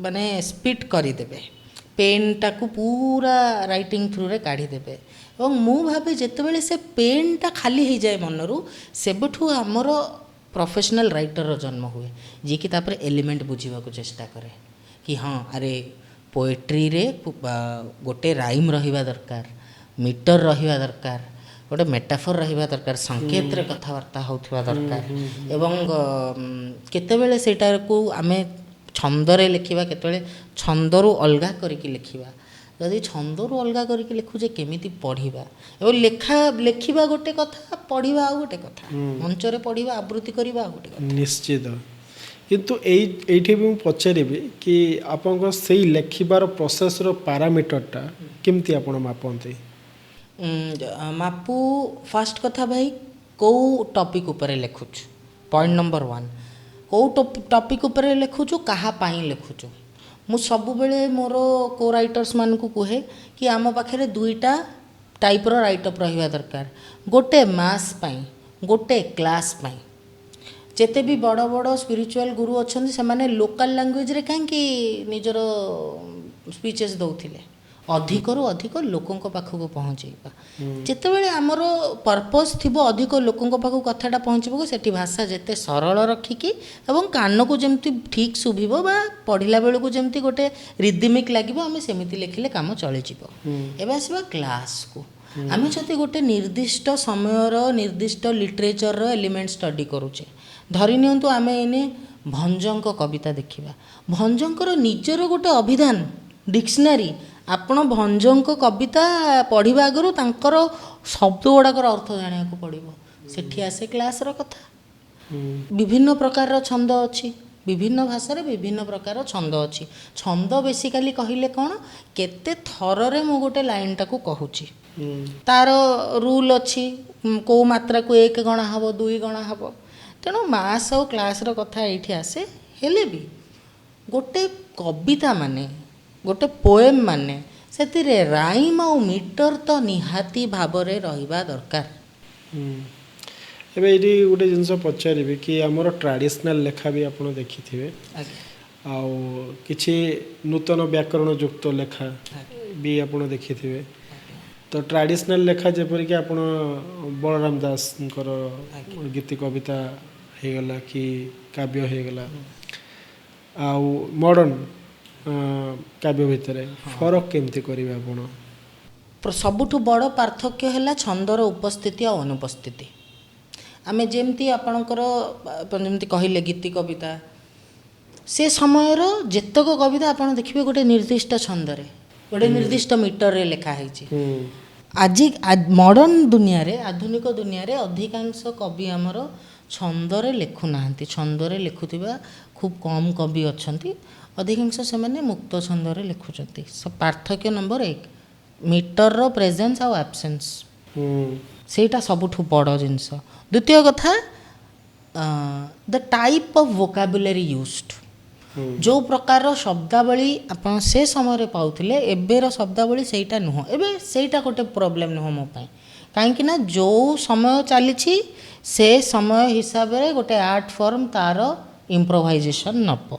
Speaker 1: ମାନେ ସ୍ପିଟ୍ କରିଦେବେ, ପେନ୍ଟାକୁ ପୁରା ରାଇଟିଂ ଥ୍ରୁରେ କାଢ଼ିଦେବେ। ଏବଂ ମୁଁ ଭାବେ ଯେତେବେଳେ ସେ ପେନ୍ଟା ଖାଲି ହେଇଯାଏ ମନରୁ, ସେବେଠୁ ଆମର ପ୍ରଫେସନାଲ୍ ରାଇଟର୍ର ଜନ୍ମ ହୁଏ, ଯିଏକି ତାପରେ ଏଲିମେଣ୍ଟ ବୁଝିବାକୁ ଚେଷ୍ଟା କରେ କି ହଁ ଆରେ ପୋଏଟ୍ରିରେ ଗୋଟେ ରାଇମ୍ ରହିବା ଦରକାର, ମିଟର ରହିବା ଦରକାର, ଗୋଟେ ମେଟାଫର ରହିବା ଦରକାର, ସଂକେତରେ କଥାବାର୍ତ୍ତା ହେଉଥିବା ଦରକାର। ଏବଂ କେତେବେଳେ ସେଇଟାକୁ ଆମେ ଛନ୍ଦରେ ଲେଖିବା, କେତେବେଳେ ଛନ୍ଦରୁ ଅଲଗା କରିକି ଲେଖିବା। ଯଦି ଛନ୍ଦରୁ ଅଲଗା କରିକି ଲେଖୁଛେ କେମିତି ପଢ଼ିବା? ଏବଂ ଲେଖିବା ଗୋଟେ କଥା, ପଢ଼ିବା ଆଉ ଗୋଟେ କଥା। ମଞ୍ଚରେ ପଢ଼ିବା, ଆବୃତ୍ତି କରିବା ଆଉ ଗୋଟେ କଥା।
Speaker 2: ନିଶ୍ଚିତ। କିନ୍ତୁ ଏଇଠି ବି ମୁଁ ପଚାରିବି କି ଆପଣଙ୍କ ସେଇ ଲେଖିବାର ପ୍ରୋସେସ୍ର ପାରାମିଟରଟା କେମିତି ଆପଣ ମାପନ୍ତି?
Speaker 1: ମାପୁ ଫାଷ୍ଟ କଥା ଭାଇ, କେଉଁ ଟପିକ୍ ଉପରେ ଲେଖୁଛୁ, ପଏଣ୍ଟ ନମ୍ବର 1। କେଉଁ ଟପିକ୍ ଉପରେ ଲେଖୁଛୁ, କାହା ପାଇଁ ଲେଖୁଛୁ। ମୁଁ ସବୁବେଳେ ମୋର କୋ ରାଇଟର୍ସ ମାନଙ୍କୁ କୁହେ କି ଆମ ପାଖରେ ଦୁଇଟା ଟାଇପ୍ର ରାଇଟଅପ୍ ରହିବା ଦରକାର, ଗୋଟେ ମାସ୍ ପାଇଁ, ଗୋଟେ କ୍ଲାସ୍ ପାଇଁ। ଯେତେ ବି ବଡ଼ ବଡ଼ ସ୍ପିରିଚୁଆଲ ଗୁରୁ ଅଛନ୍ତି ସେମାନେ ଲୋକାଲ୍ ଲାଙ୍ଗୁଏଜ୍ରେ କାହିଁକି ନିଜର ସ୍ପିଚେସ୍ ଦେଉଥିଲେ? ଅଧିକରୁ ଅଧିକ ଲୋକଙ୍କ ପାଖକୁ ପହଞ୍ଚେଇବା। ଯେତେବେଳେ ଆମର ପର୍ପସ୍ ଥିବ ଅଧିକ ଲୋକଙ୍କ ପାଖକୁ କଥାଟା ପହଞ୍ଚିବାକୁ, ସେଠି ଭାଷା ଯେତେ ସରଳ ରଖିକି ଏବଂ କାନକୁ ଯେମିତି ଠିକ୍ ଶୁଭିବ ବା ପଢ଼ିଲା ବେଳକୁ ଯେମିତି ଗୋଟେ ରିଦିମିକ୍ ଲାଗିବ, ଆମେ ସେମିତି ଲେଖିଲେ କାମ ଚଳିଯିବ। ଏବେ ଆସିବା କ୍ଲାସ୍କୁ। ଆମେ ଯଦି ଗୋଟେ ନିର୍ଦ୍ଦିଷ୍ଟ ସମୟର ନିର୍ଦ୍ଦିଷ୍ଟ ଲିଟରେଚର୍ର ଏଲିମେଣ୍ଟ ଷ୍ଟଡି କରୁଛେ, ଧରି ନିଅନ୍ତୁ ଆମେ ଏଇନେ ଭଞ୍ଜଙ୍କ କବିତା ଦେଖିବା, ଭଞ୍ଜଙ୍କର ନିଜର ଗୋଟେ ଅଭିଧାନ, ଡିକ୍ସନାରୀ। ଆପଣ ଭଞ୍ଜଙ୍କ କବିତା ପଢ଼ିବା ଆଗରୁ ତାଙ୍କର ଶବ୍ଦ ଗୁଡ଼ାକର ଅର୍ଥ ଜାଣିବାକୁ ପଡ଼ିବ। ସେଠି ଆସେ କ୍ଲାସ୍ର କଥା। ବିଭିନ୍ନ ପ୍ରକାରର ଛନ୍ଦ ଅଛି, ବିଭିନ୍ନ ଭାଷାରେ ବିଭିନ୍ନ ପ୍ରକାର ଛନ୍ଦ ଅଛି। ଛନ୍ଦ ବେସିକାଲି କହିଲେ କ'ଣ, କେତେ ଥରରେ ମୁଁ ଗୋଟେ ଲାଇନ୍ଟାକୁ କହୁଛି, ତାର ରୁଲ୍ ଅଛି, କେଉଁ ମାତ୍ରାକୁ 1 ଗଣା ହେବ, 2 ଗଣା ହେବ। ତେଣୁ ମାସ୍ ଆଉ କ୍ଲାସ୍ର କଥା ଏଇଠି ଆସେ। ହେଲେ ବି ଗୋଟେ କବିତା ମାନେ, ଗୋଟେ ପୋଏମ୍ ମାନେ, ସେଥିରେ ରାଇମ୍ ଆଉ ମିଟର ତ ନିହାତି ଭାବରେ ରହିବା ଦରକାର।
Speaker 2: ଏବେ ଏଇଠି ଗୋଟେ ଜିନିଷ ପଚାରିବି କି ଆମର ଟ୍ରାଡ଼ିସନାଲ୍ ଲେଖା ବି ଆପଣ ଦେଖିଥିବେ, ଆଉ କିଛି ନୂତନ ବ୍ୟାକରଣ ଯୁକ୍ତ ଲେଖା ବି ଆପଣ ଦେଖିଥିବେ। ତ ଟ୍ରାଡ଼ିସନାଲ୍ ଲେଖା ଯେପରିକି ଆପଣ ବଳରାମ ଦାସଙ୍କର ଗୀତି କବିତା ହେଇଗଲା କି କାବ୍ୟ ହେଇଗଲା, ଆଉ ମଡ଼ର୍ଣ୍ଣ କାବ୍ୟ ଭିତରେ ଫରକ କେମିତି କରିବେ ଆପଣ?
Speaker 1: ସବୁଠୁ ବଡ଼ ପାର୍ଥକ୍ୟ ହେଲା ଛନ୍ଦର ଉପସ୍ଥିତି ଆଉ ଅନୁପସ୍ଥିତି। ଆମେ ଯେମିତି ଆପଣଙ୍କର ଯେମିତି କହିଲେ ଗୀତି କବିତା, ସେ ସମୟର ଯେତକ କବିତା ଆପଣ ଦେଖିବେ ଗୋଟେ ନିର୍ଦ୍ଦିଷ୍ଟ ଛନ୍ଦରେ, ଗୋଟେ ନିର୍ଦ୍ଦିଷ୍ଟ ମିଟରରେ ଲେଖା ହେଇଛି। ଆଜି ମଡ଼ର୍ଣ୍ଣ ଦୁନିଆରେ, ଆଧୁନିକ ଦୁନିଆରେ ଅଧିକାଂଶ କବି ଆମର ଛନ୍ଦରେ ଲେଖୁନାହାନ୍ତି। ଛନ୍ଦରେ ଲେଖୁଥିବା ଖୁବ୍ କମ୍ କବି ଅଛନ୍ତି, ଅଧିକାଂଶ ସେମାନେ ମୁକ୍ତ ଛନ୍ଦରେ ଲେଖୁଛନ୍ତି। ପାର୍ଥକ୍ୟ ନମ୍ବର 1 ମିଟରର ପ୍ରେଜେନ୍ସ ଆଉ ଆବସେନ୍ସ, ସେଇଟା ସବୁଠୁ ବଡ଼ ଜିନିଷ। ଦ୍ୱିତୀୟ କଥା ଦ ଟାଇପ୍ ଅଫ୍ ଭୋକାବୁଲାରୀ ୟୁଜ୍ଡ, ଯେଉଁ ପ୍ରକାରର ଶବ୍ଦାବଳୀ ଆପଣ ସେ ସମୟରେ ପାଉଥିଲେ ଏବେର ଶବ୍ଦାବଳୀ ସେଇଟା ନୁହଁ। ଏବେ ସେଇଟା ଗୋଟେ ପ୍ରୋବ୍ଲେମ୍ ନୁହଁ ମୋ ପାଇଁ, କାହିଁକି ନା ଯେଉଁ ସମୟ ଚାଲିଛି ସେ ସମୟ ହିସାବରେ ଗୋଟେ ଆର୍ଟ ଫର୍ମ ତା'ର ଇମ୍ପ୍ରୋଭାଇଜେସନ୍ ନେବ।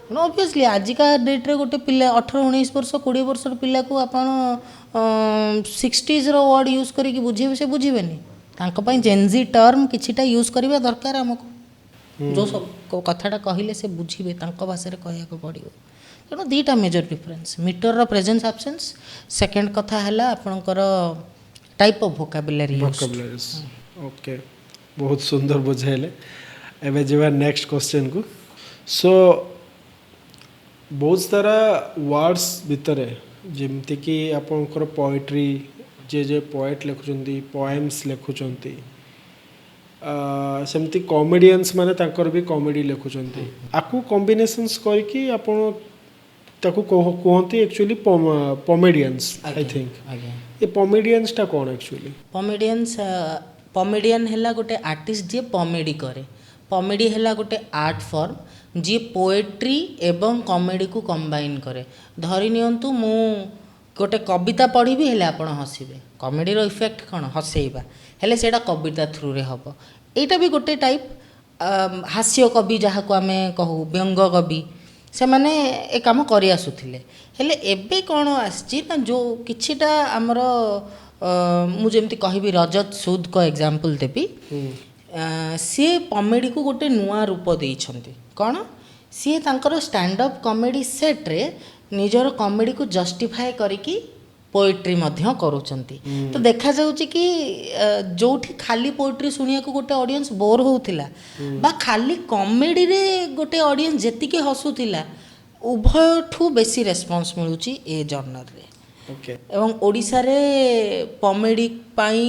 Speaker 1: ଅବଭିୟସଲି ଆଜିକା ଡେଟ୍ରେ ଗୋଟେ ପିଲା 18-19 ବର୍ଷ 20 ବର୍ଷର ପିଲାକୁ ଆପଣ 60sର ୱାର୍ଡ଼ ୟୁଜ୍ କରିକି ବୁଝେଇବେ, ସେ ବୁଝିବେନି। ତାଙ୍କ ପାଇଁ ଜେନ୍ଜି ଟର୍ମ କିଛିଟା ୟୁଜ୍ କରିବା ଦରକାର ଆମକୁ। ଯେଉଁ ସବୁ କଥାଟା କହିଲେ ସେ ବୁଝିବେ, ତାଙ୍କ ଭାଷାରେ କହିବାକୁ ପଡ଼ିବ। ତେଣୁ ଦୁଇଟା ମେଜର ଡିଫରେନ୍ସ, ମିଟରର ପ୍ରେଜେନ୍ସ ଆବସେନ୍ସ। ସେକେଣ୍ଡ କଥା ହେଲା ଆପଣଙ୍କର ଟାଇପ୍ ଅଫ୍ ଭୋକାବୁଲାରୀ।
Speaker 2: ଓକେ, ବହୁତ ସୁନ୍ଦର ବୁଝାଇଲେ। ଏବେ ଯିବା ନେକ୍ସଟ କ୍ୱେଶ୍ଚନକୁ। ସୋ ବହୁତ ସାରା ୱାର୍ଡ଼ସ୍ ଭିତରେ ଯେମିତିକି ଆପଣଙ୍କର ପୋଏଟ୍ରି, ଯେ ପୋଏଟ୍ ଲେଖୁଛନ୍ତି, ପୋଏମ୍ସ ଲେଖୁଛନ୍ତି, ସେମିତି କମେଡ଼ିଆନ୍ସ ମାନେ ତାଙ୍କର ବି କମେଡ଼ି ଲେଖୁଛନ୍ତି। ଆକୁ କମ୍ବିନେସନ୍ସ କରିକି ଆପଣ ତାକୁ କୁହନ୍ତି ଆକ୍ଚୁଆଲି ପମେଡ଼ିଆନ୍ସ, ଆଇ ଥିଙ୍କ। ଏ ପମେଡ଼ିଆନ୍ସଟା କ'ଣ ଆକ୍ଚୁଆଲି?
Speaker 1: ପମେଡ଼ିଆନ୍ ହେଲା ଗୋଟେ ଆର୍ଟିଷ୍ଟ ଯିଏ ପମେଡ଼ି କରେ। ପମେଡ଼ି ହେଲା ଗୋଟେ ଆର୍ଟ ଫର୍ମ ଯିଏ ପୋଏଟ୍ରି ଏବଂ କମେଡ଼ିକୁ କମ୍ବାଇନ୍ କରେ। ଧରି ନିଅନ୍ତୁ ମୁଁ ଗୋଟେ କବିତା ପଢ଼ିବି, ହେଲେ ଆପଣ ହସିବେ। କମେଡ଼ିର ଇଫେକ୍ଟ କ'ଣ? ହସେଇବା। ହେଲେ ସେଇଟା କବିତା ଥ୍ରୁରେ ହେବ। ଏଇଟା ବି ଗୋଟେ ଟାଇପ୍। ହାସ୍ୟ କବି ଯାହାକୁ ଆମେ କହୁ, ବ୍ୟଙ୍ଗ କବି, ସେମାନେ ଏ କାମ କରି ଆସୁଥିଲେ। ହେଲେ ଏବେ କ'ଣ ଆସିଛି ନା, ଯେଉଁ କିଛିଟା ଆମର ମୁଁ ଯେମିତି କହିବି ରଜତ ସୁଦଙ୍କ ଏକ୍ଜାମ୍ପଲ୍ ଦେବି। ସିଏ କମେଡ଼ିକୁ ଗୋଟେ ନୂଆ ରୂପ ଦେଇଛନ୍ତି। କ'ଣ? ସିଏ ତାଙ୍କର ଷ୍ଟାଣ୍ଡଅପ୍ କମେଡ଼ି ସେଟ୍ରେ ନିଜର କମେଡ଼ିକୁ ଜଷ୍ଟିଫାଏ କରିକି ପୋଏଟ୍ରି ମଧ୍ୟ କରୁଛନ୍ତି। ତ ଦେଖାଯାଉଛି କି ଯେଉଁଠି ଖାଲି ପୋଏଟ୍ରି ଶୁଣିବାକୁ ଗୋଟେ ଅଡ଼ିଏନ୍ସ ବୋର୍ ହେଉଥିଲା, ବା ଖାଲି କମେଡ଼ିରେ ଗୋଟେ ଅଡ଼ିଏନ୍ସ ଯେତିକି ହସୁଥିଲା, ଉଭୟଠୁ ବେଶୀ ରେସ୍ପନ୍ସ ମିଳୁଛି ଏ ଜର୍ଣ୍ଣରରେ। ଏବଂ ଓଡ଼ିଶାରେ କମେଡ଼ି ପାଇଁ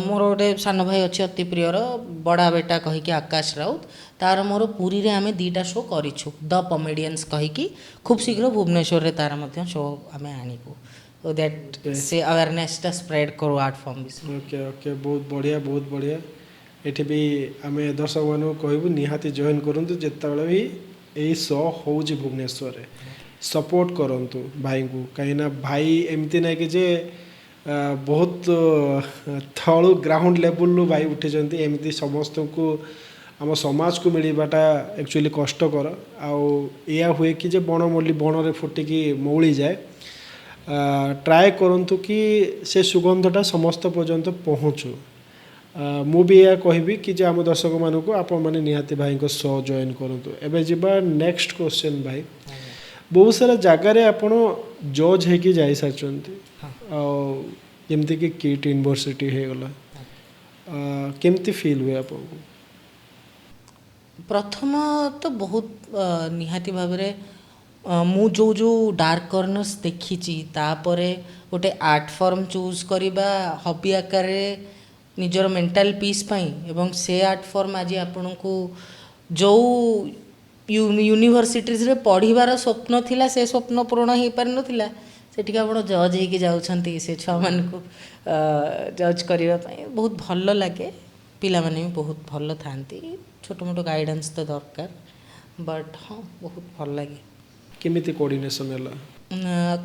Speaker 1: ମୋର ଗୋଟେ ସାନ ଭାଇ ଅଛି ଅତି ପ୍ରିୟର, ବଡ଼ା ବେଟା କହିକି ଆକାଶ ରାଉତ। ତା'ର ମୋର ପୁରୀରେ ଆମେ 2ଟା ଶୋ କରିଛୁ, ଦ କମେଡ଼ିଆନ୍ସ କହିକି। ଖୁବ୍ ଶୀଘ୍ର ଭୁବନେଶ୍ୱରରେ ତା'ର ମଧ୍ୟ ଶୋ ଆମେ ଆଣିବୁ। So that ସେ ଆୱାରନେସ୍ଟା ସ୍ପ୍ରେଡ୍ କରୁ ଆର୍ଟ ଫର୍ମ ବିଷୟରେ।
Speaker 2: ଓକେ, ବହୁତ ବଢ଼ିଆ, ବହୁତ ବଢ଼ିଆ। ଏଠି ବି ଆମେ ଦର୍ଶକମାନଙ୍କୁ କହିବୁ ନିହାତି ଜଏନ୍ କରନ୍ତୁ। ଯେତେବେଳେ ବି ଏଇ ଶୋ ହେଉଛି ଭୁବନେଶ୍ୱରରେ, ସପୋର୍ଟ କରନ୍ତୁ ଭାଇଙ୍କୁ। କାହିଁକିନା ଭାଇ ଏମିତି ନାହିଁ କି ଯେ ବହୁତ ତଳୁ ଗ୍ରାଉଣ୍ଡ ଲେବୁଲରୁ ଭାଇ ଉଠିଛନ୍ତି। ଏମିତି ସମସ୍ତଙ୍କୁ ଆମ ସମାଜକୁ ମିଳିବାଟା ଆକ୍ଚୁଆଲି କଷ୍ଟକର। ଆଉ ଏଇଆ ହୁଏ କି ଯେ ବଣମଲ୍ଲି ବଣରେ ଫୁଟିକି ମଉଳିଯାଏ। ଟ୍ରାଏ କରନ୍ତୁ କି ସେ ସୁଗନ୍ଧଟା ସମସ୍ତ ପର୍ଯ୍ୟନ୍ତ ପହଞ୍ଚୁ। ମୁଁ ବି ଏହା କହିବି କି ଯେ ଆମ ଦର୍ଶକମାନଙ୍କୁ ଆପଣମାନେ ନିହାତି ଭାଇଙ୍କ ଶୋ ଜଏନ୍ କରନ୍ତୁ। ଏବେ ଯିବା ନେକ୍ସଟ କ୍ୱେଶ୍ଚନ୍। ଭାଇ, ବହୁତ ସାରା ଜାଗାରେ ଆପଣ ଜଜ୍ ହେଇକି ଯାଇସାରିଛନ୍ତି, ଆଉ ଯେମିତିକି କିଟ୍ ୟୁନିଭର୍ସିଟି ହେଇଗଲା, କେମିତି ଫିଲ୍ ହୁଏ ଆପଣଙ୍କୁ?
Speaker 1: ପ୍ରଥମ ତ ବହୁତ ନିହାତି ଭାବରେ ମୁଁ ଯେଉଁ ଡାର୍କ କର୍ଣ୍ଣର୍ସ ଦେଖିଛି, ତାପରେ ଗୋଟେ ଆର୍ଟ ଫର୍ମ ଚୁଜ୍ କରିବା ହବି ଆକାରରେ ନିଜର ମେଣ୍ଟାଲ ପିସ୍ ପାଇଁ, ଏବଂ ସେ ଆର୍ଟ ଫର୍ମ ଆଜି ଆପଣଙ୍କୁ ଯେଉଁ ୟୁନିଭର୍ସିଟିଜରେ ପଢ଼ିବାର ସ୍ୱପ୍ନ ଥିଲା, ସେ ସ୍ୱପ୍ନ ପୂରଣ ହେଇପାରିନଥିଲା, ସେଠିକି ଆପଣ ଜଜ୍ ହେଇକି ଯାଉଛନ୍ତି ସେ ଛୁଆମାନଙ୍କୁ ଜଜ୍ କରିବା ପାଇଁ। ବହୁତ ଭଲ ଲାଗେ। ପିଲାମାନେ ବି ବହୁତ ଭଲ ଥାଆନ୍ତି। ଛୋଟ ମୋଟ ଗାଇଡ଼ାନ୍ସ ତ ଦରକାର, ବଟ୍ ହଁ, ବହୁତ ଭଲ ଲାଗେ।
Speaker 2: କେମିତି କୋର୍ଡ଼ିନେସନ୍ ହେଲା?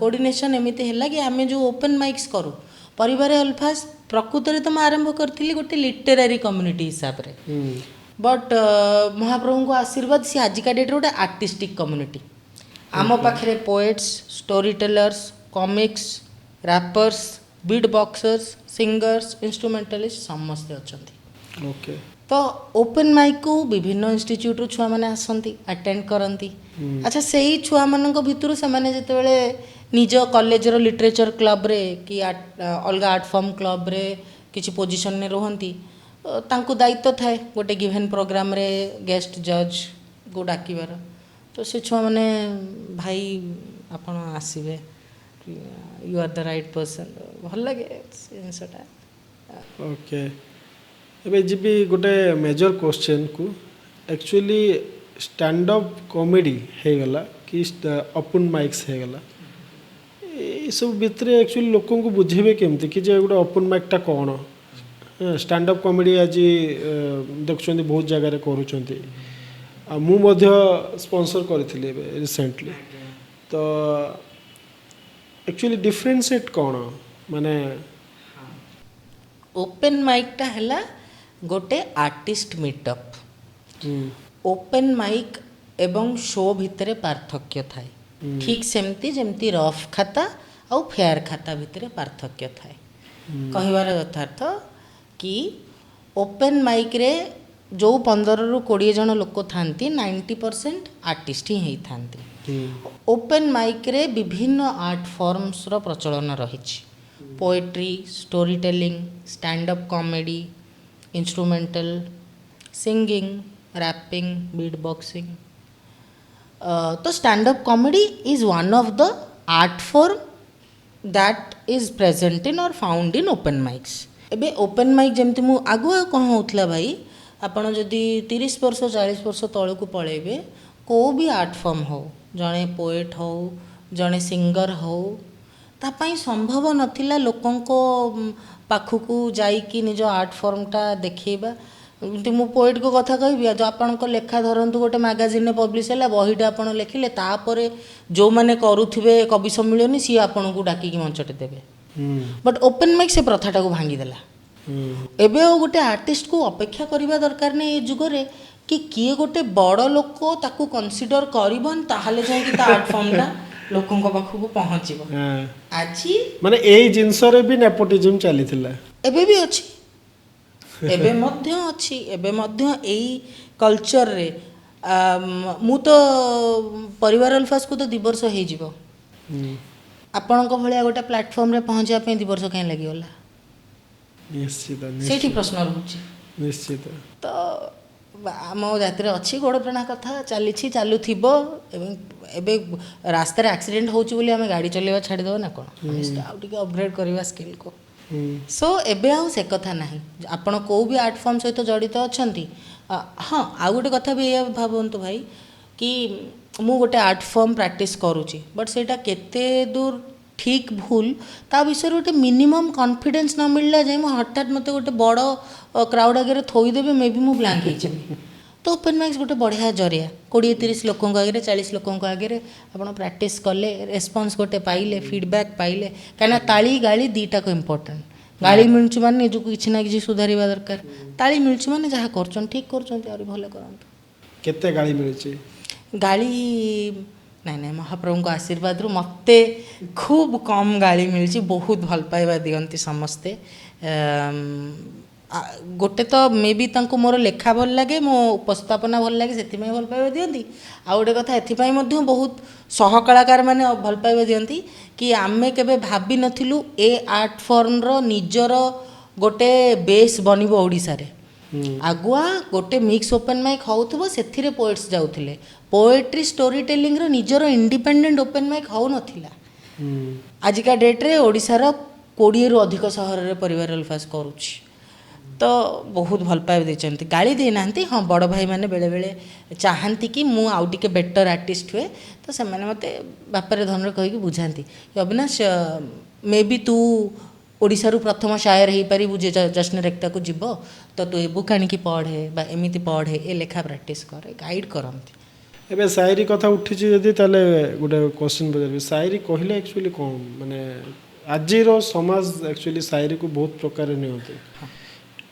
Speaker 1: କୋର୍ଡ଼ିନେସନ୍ ଏମିତି ହେଲା କି ଆମେ ଯେଉଁ ଓପନ୍ ମାଇକ୍ସ କରୁ, ପରିବାର ଅଲଫାଜ ପ୍ରକୃତରେ ତ ମୁଁ ଆରମ୍ଭ କରିଥିଲି ଗୋଟେ ଲିଟେରାରୀ କମ୍ୟୁନିଟି ହିସାବରେ, ବଟ୍ ମହାପ୍ରଭୁଙ୍କ ଆଶୀର୍ବାଦ ସେ ଆଜିକା ଡେଟ୍ରେ ଗୋଟେ ଆର୍ଟିଷ୍ଟିକ୍ କମ୍ୟୁନିଟି। ଆମ ପାଖରେ poets, story ଟେଲର୍ସ, comics, ରାପର୍ସ, beet ବକ୍ସର୍ସ, singers, ଇନ୍ଷ୍ଟ୍ରୁମେଣ୍ଟାଲିଷ୍ଟ ସମସ୍ତେ ଅଛନ୍ତି। ତ ଓପନ୍ ମାଇକ୍କୁ ବିଭିନ୍ନ ଇନଷ୍ଟିଚ୍ୟୁଟ୍ରୁ ଛୁଆମାନେ ଆସନ୍ତି, ଆଟେଣ୍ଡ କରନ୍ତି। ଆଚ୍ଛା, ସେଇ ଛୁଆମାନଙ୍କ ଭିତରୁ ସେମାନେ ଯେତେବେଳେ ନିଜ କଲେଜର ଲିଟରେଚର କ୍ଲବରେ କି ଅଲଗା ଆର୍ଟ ଫର୍ମ କ୍ଲବରେ କିଛି ପୋଜିସନରେ ରୁହନ୍ତି, ତାଙ୍କୁ ଦାୟିତ୍ୱ ଥାଏ ଗୋଟେ ଗିଭେନ୍ ପ୍ରୋଗ୍ରାମରେ ଗେଷ୍ଟ ଜଜ୍କୁ ଡାକିବାର। ତ ସେ ଛୁଆମାନେ, ଭାଇ ଆପଣ ଆସିବେ, you are the right person, ଭଲ ଲାଗେ ସେ ଜିନିଷଟା।
Speaker 2: ଓକେ, ଏବେ ଯିବି ଗୋଟେ ମେଜର କ୍ୱେଶ୍ଚନ୍ କୁ ଆକ୍ଚୁଆଲି ଷ୍ଟାଣ୍ଡ ଅପ୍ କମେଡି ହେଇଗଲା କି ଓପନ୍ ମାଇକ୍ସ ହେଇଗଲା ଏସବୁ ଭିତରେ ଆକ୍ଚୁଆଲି ଲୋକଙ୍କୁ ବୁଝେଇବେ କେମିତି କି ଯେ ଗୋଟେ ଓପନ୍ ମାଇକ୍ଟା କ'ଣ ଷ୍ଟାଣ୍ଡ ଅପ୍ କମେଡି ଆଜି ଦେଖୁଛନ୍ତି ବହୁତ ଜାଗାରେ କରୁଛନ୍ତି ଆଉ ମୁଁ ମଧ୍ୟ ସ୍ପନ୍ସର କରିଥିଲି ଏବେ ରିସେଣ୍ଟଲି ତ ଆକ୍ଚୁଆଲି ଡିଫରେନ୍ସିଏଟ୍ କ'ଣ ମାନେ
Speaker 1: ଓପେନ୍ ମାଇକ୍ଟା ହେଲା ଗୋଟେ ଆର୍ଟିଷ୍ଟ ମିଟଅପ୍ ଓପେନ୍ ମାଇକ୍ ଏବଂ ଶୋ ଭିତରେ ପାର୍ଥକ୍ୟ ଥାଏ ଠିକ୍ ସେମିତି ଯେମିତି ରଫ୍ ଖାତା ଆଉ ଫେୟାର ଖାତା ଭିତରେ ପାର୍ଥକ୍ୟ ଥାଏ କହିବାର ଯଥାର୍ଥ କି ଓପେନ୍ ମାଇକ୍ରେ ଯେଉଁ 15ରୁ 20 ଜଣ ଲୋକ ଥାନ୍ତି 90% ଆର୍ଟିଷ୍ଟ ହିଁ ହେଇଥାନ୍ତି ଓପେନ୍ ମାଇକ୍ରେ ବିଭିନ୍ନ ଆର୍ଟ ଫର୍ମସର ପ୍ରଚଳନ ରହିଛି poetry story telling standup comedy instrumental singing rapping beat boxing तो stand up comedy is one of the art form that is present in or found in open mics एबे open mic जेमती मु आगुआ कौन होतला भाई आपण जदि 30 वर्ष 40 वर्ष तळकु पळेबे को भी आर्ट फॉर्म हो जणे पोएट हो जणे सिंगर हो तापाई संभव नथिला लोकंको पाखुकु जाईकी निज आर्ट फॉर्मटा देखैबा मु पोएट को कथा कहबी जो आपण लेखा धरतु गोटे मैगजीन पब्लिश है बहीटा आप लिखिले तापर जो मैंने करुवे कवि सम्मिलन सी आपन को डाकिकी मंचटे देवे बट ओपन माइक से प्रथाटा को भांगीदेला एबे गोटे आर्टिस्ट को अपेक्षा करबा दरकार नहीं ए जुगरे कि किए गोटे बड़ लोक ताकू कंसीडर करबन ताहाले जाय कि ता आर्ट फॉर्मटा लोकन को पाखु को पहुंचीबो आजी
Speaker 2: माने एई जिंस रे भी नेपोटिज्म चलीथिला
Speaker 1: एबे भी अछि एबे मध्य अछि एबे मध्य एई कल्चर रे मु तो परिवार अल्फास को तो 2 वर्ष हे जिवो आपण को भलिया गोटे प्लेटफॉर्म रे पहुंचा पे 2 वर्ष काहे लागि होला
Speaker 2: निश्चित
Speaker 1: सेठी प्रश्न रहउछि
Speaker 2: निश्चित
Speaker 1: तो आम जाति अच्छी गोड़ टणा कथा चली चालू थिबो एबे रास्ता रे एक्सीडेंट होउछि बोली हमें गाड़ी चलेबा छाड़ी दो ना कोन आउ टिके अपग्रेड करबा स्किल को सो एबे आउ से कथा नाही आपण को भी आर्ट फॉर्म सहित जड़ित अछंती हाँ आउ गोटे कथा भी ये भावंतु भाई कि मु गोटे आर्ट फॉर्म प्रैक्टिस करूची बट सेटा केते दूर ठीक भूल ता विषय गोटे मिनिमम कॉन्फिडेंस न मिलला जाय मु हठात मते गोटे बड़ क्राउड आगे थोई देबे मे भी मु ब्लैंक हे जेबी तो ओपन माइक्स गोटे बढ़िया जरिया 20-30 लोक आगे 40 लोक आगे आप प्रैक्टिस कले रेस्पॉन्स गोटे पाइले फीडबैक पाइले कहीं ताली गाली दीटा को इम्पोर्टेंट गाली मिलुची माने निजको किछि ना किछि सुधारिबा दरकार ताली मिलुची माने जहाँ करछन ठीक करछन और भले करंतु
Speaker 2: केते गाली मिलुची गाली
Speaker 1: नहीं महाप्रभु को आशीर्वाद रु मते खूब कम गाली मिलची बहुत भल पाइबा दियंती समस्ते गोटे तो मे बी तांको मोर लेखा भल लगे मो उपस्थापना भल लगे से भल पाइबा दियंती आ गोटे कथा एथिपाई मध्य बहुत सहकलाकार माने भल पाइबा दियंती कि आमे केबे भाबी नथिलु ए आर्ट फॉर्म रो निजर गोटे बेस बनिबो ओडिसा रे आगुआ गोटे मिक्स ओपन माइक होउथबो सेथिरे पोएट्स जाउथिले पोएट्री स्टोरी टेलिंग रो निजर इंडिपेंडेंट ओपन माइक हो नथिला आजिका डेट रे ओडिसा रो 20 रु अधिक शहर रे परिवार अल्फास करूछि तो बहुत भल पाइबा देचंती गाली दे नांती हाँ बड़ भाई माने बेले बेले चाहती कि मु आउ टिके बेटर आर्टिस्ट हुए तो से माने मते बापारे धन रे कहि कि बुझांती अविनाश मे बी तू ओडिसा रु प्रथम शायर हे पारि बुझे जश्न रेक्ता को जीवो तो तू ए बुक आनी की पढ़े बा एमिति पढ़े ए लेखा प्रैक्टिस करे गाइड करंती
Speaker 2: एबे शायरी कथा उठिछि जदी ताले गोटे क्वेश्चन बजारबी शायरी कहले एक्चुअली कोन माने आजि रो समाज एक्चुअली शायरी को बहुत प्रकार नियंती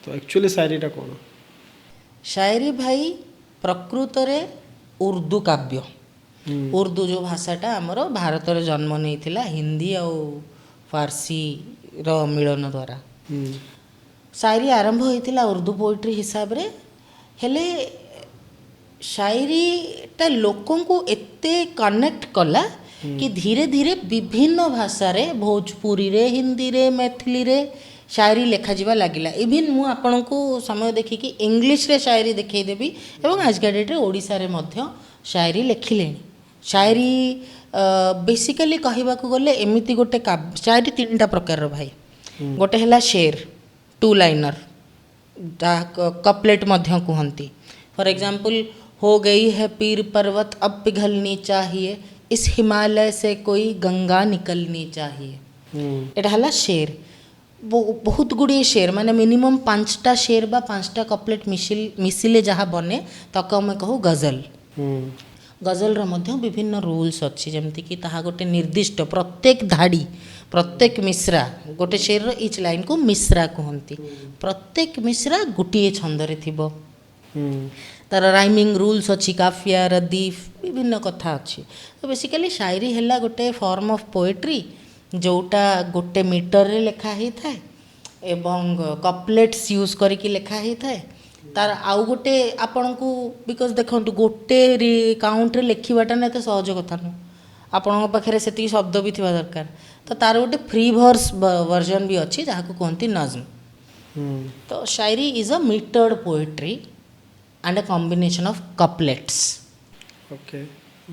Speaker 2: तो एक्चुअली शायरीटा कोन
Speaker 1: शायरी भाई प्रकृत रे उर्दू काव्य उर्दू जो भाषाटा हमरो भारत रे जन्म नेइथिला हिंदी और फारसी रो मिलन द्वारा शायरी आरंभ होइथिला उर्दू पोएट्री हिसाब रे हेले शायरीटा लोकन को एते कनेक्ट कला कि धीरे धीरे विभिन्न भाषा रे भोजपुरी रे हिंदी रे मैथिली रे शायरी लेखा जीवा लागिला इवन मु आपन को समय देखि कि इंग्लिश रे शायरी देखै देबी एवं आज का डेट रे ओडिसा रे मध्य शायरी लेखिलेनी शायरी बेसिकली कहबा को गले एमिति गोटे शायरी 3टा प्रकार रो भाई गोटे हला शेर 2 लाइनर कपलेट मध्य कहती फॉर एग्जांपल हो गई है पीर पर्वत अब पिघलनी चाहिए इस हिमालय से कोई गंगा निकलनी चाहिए एटा हला शेर बहुत गुड़िए शेर माने मिनिमम 5टा शेर बा 5टा कपलेट मिसिले जहाँ बने ताको आम कहू गजल गजलर मध्य विभिन्न रूल्स अच्छी जमती कि ताहा गोटे निर्दिष्ट प्रत्येक धाड़ी प्रत्येक मिश्रा गोटे शेर इच लाइन को मिश्रा कहती प्रत्येक मिश्रा गोटे छंदरे थिबो तार राइमिंग रूल्स अच्छी काफिया रदीफ विभिन्न कथा अच्छी तो बेसिकली शायरी है गोटे फॉर्म ऑफ पोएट्री जोटा गोटे मीटर रे लेखा ही थाए एवं कपलेट्स यूज करके लेखा ही थाए तार आउ गोटे आपण को बिकज देखो गोटे काउंट रे लेखिबाटा ना तो सहज कथा नु आपण पाखे से शब्द भी थिबा दरकार तो तार गोटे फ्री वर्स वर्जन भी अच्छी जहाँ को कहती नज्म तो शायरी is a metered poetry and a combination of couplets
Speaker 2: okay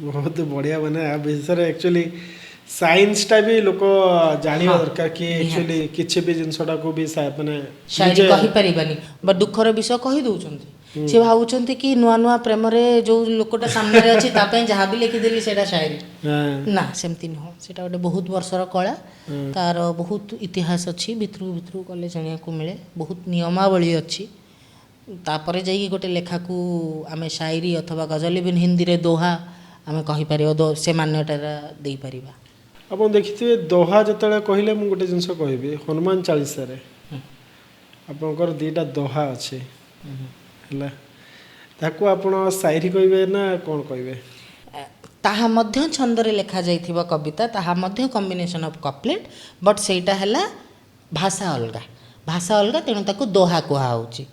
Speaker 2: बहुत बढ़िया बने आ विषय एक्चुअली साइंसटा भी लोक जानिबा दरकार कि एक्चुअली किछि भी जिनसटा को भी माने
Speaker 1: शायरी कहि परिबानी बट दुखर विषय कहि दउचंती से भावुचंती कि नुआ नुआ प्रेम रे जो लोकटा सामने रे अछि ता पय जहाँ भी लिखि देली सेटा शायरी ना सेमती न हो सेटा गोटे बहुत वर्षर कला तार बहुत इतिहास अछि भितरू भितरू कले जानिया को मिले बहुत नियमावली अछि तापरे जाई गोटे लेखा को आमे शायरी अथवा गजल बिन हिंदी रे दोहा आमे कहि परियो से मान्यता दे परिबा
Speaker 2: अपन देखिथिबे दोहा जतले कहले मु गोटे जिंस कहबी हनुमान चालीसा रे आपनकर दीटा दोहा अछि हला ताको आपण शायरी कहबे ना कोन कहबे
Speaker 1: ताहा मध्य छंदरे लेखा जाइथिबा कविता ताहा मध्य कॉम्बिनेशन ऑफ कपलेट बट सेटा हला भाषा अलगा तेणु ताको दोहा कुहा होची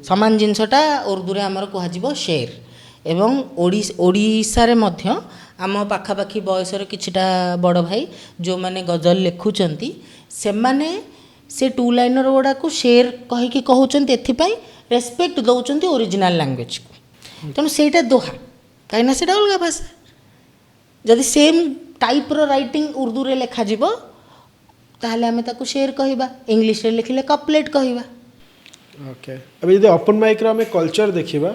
Speaker 1: समान जिनसटा उर्दू रे हमर कुहा जिवो शेर एवं ओडिशा रे मध्य आम पाखापाखि बयसर किछिटा बड़ भाई जो माने गजल लिखुचंती से माने से 2 लाइनर गुड़ा को शेर कहिकी कहउचंती एथिपाई रेस्पेक्ट दउचंती ओरिजिनल लैंग्वेज को तेणु सेटा दोहा कहीं सेटा अलग भाषा जदि सेम टाइप रो राइटिंग उर्दू रे लेखा जिवो ताहले आमे ताको शेर कहिबा इंग्लिश रे लिखिले कपलेट कहिबा
Speaker 2: ओके अभी यदि ओपन माइक रो हमें कल्चर देखिबा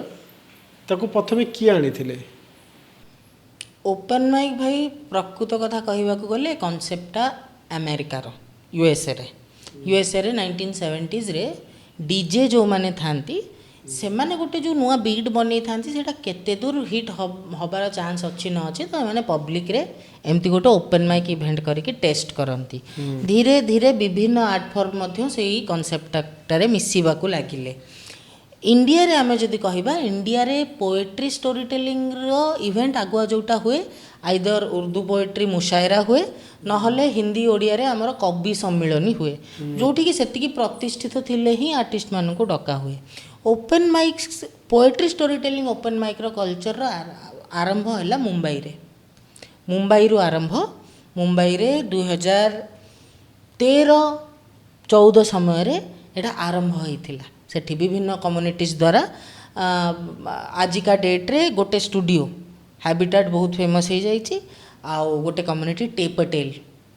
Speaker 2: ताको प्रथमे की आनिथिले
Speaker 1: ओपन माइक भाई प्रकृत कथा कहवा गले कनसेप्टा अमेरिकार यूएसए रे 1970s रे डीजे जो माने थांती से माने गोटे जो नुआ बीट बनै थांती सेटा केते दूर हिट हबार चांस अच्छी न अच्छे तो माने पब्लिक रे एमती गोटे ओपन माइक इवेंट करके टेस्ट करती धीरे धीरे विभिन्न आर्ट फॉर्म मध्य सेही कनसेप्टा रे मिसिबा को लागिले इंडिया रे आमे जदि कहबा इंडिया रे पोएट्री स्टोरी टेलिंग रो इवेंट आगुआ जोटा हुए आइदर उर्दू पोएट्री मुशायरा हुए नहले हिंदी ओडिया रे हमर कवि सम्मेलनी हुए जोठी कि सेतिकी प्रतिष्ठित थिले ही आर्टिस्ट मानन को डका हुए open mic poetry story telling open mic रो कल्चर रो आरंभ हैला मुंबई रो आरंभ मुंबई रे 2013-14 समय रे एटा आरंभ होइथिला सेठी विभिन्न कम्युनिटीज द्वारा आजिका डेट रे गोटे स्टूडियो हैबिटेट बहुत फेमस हो जाइए आउ गोटे कम्युनिटी टेपटेल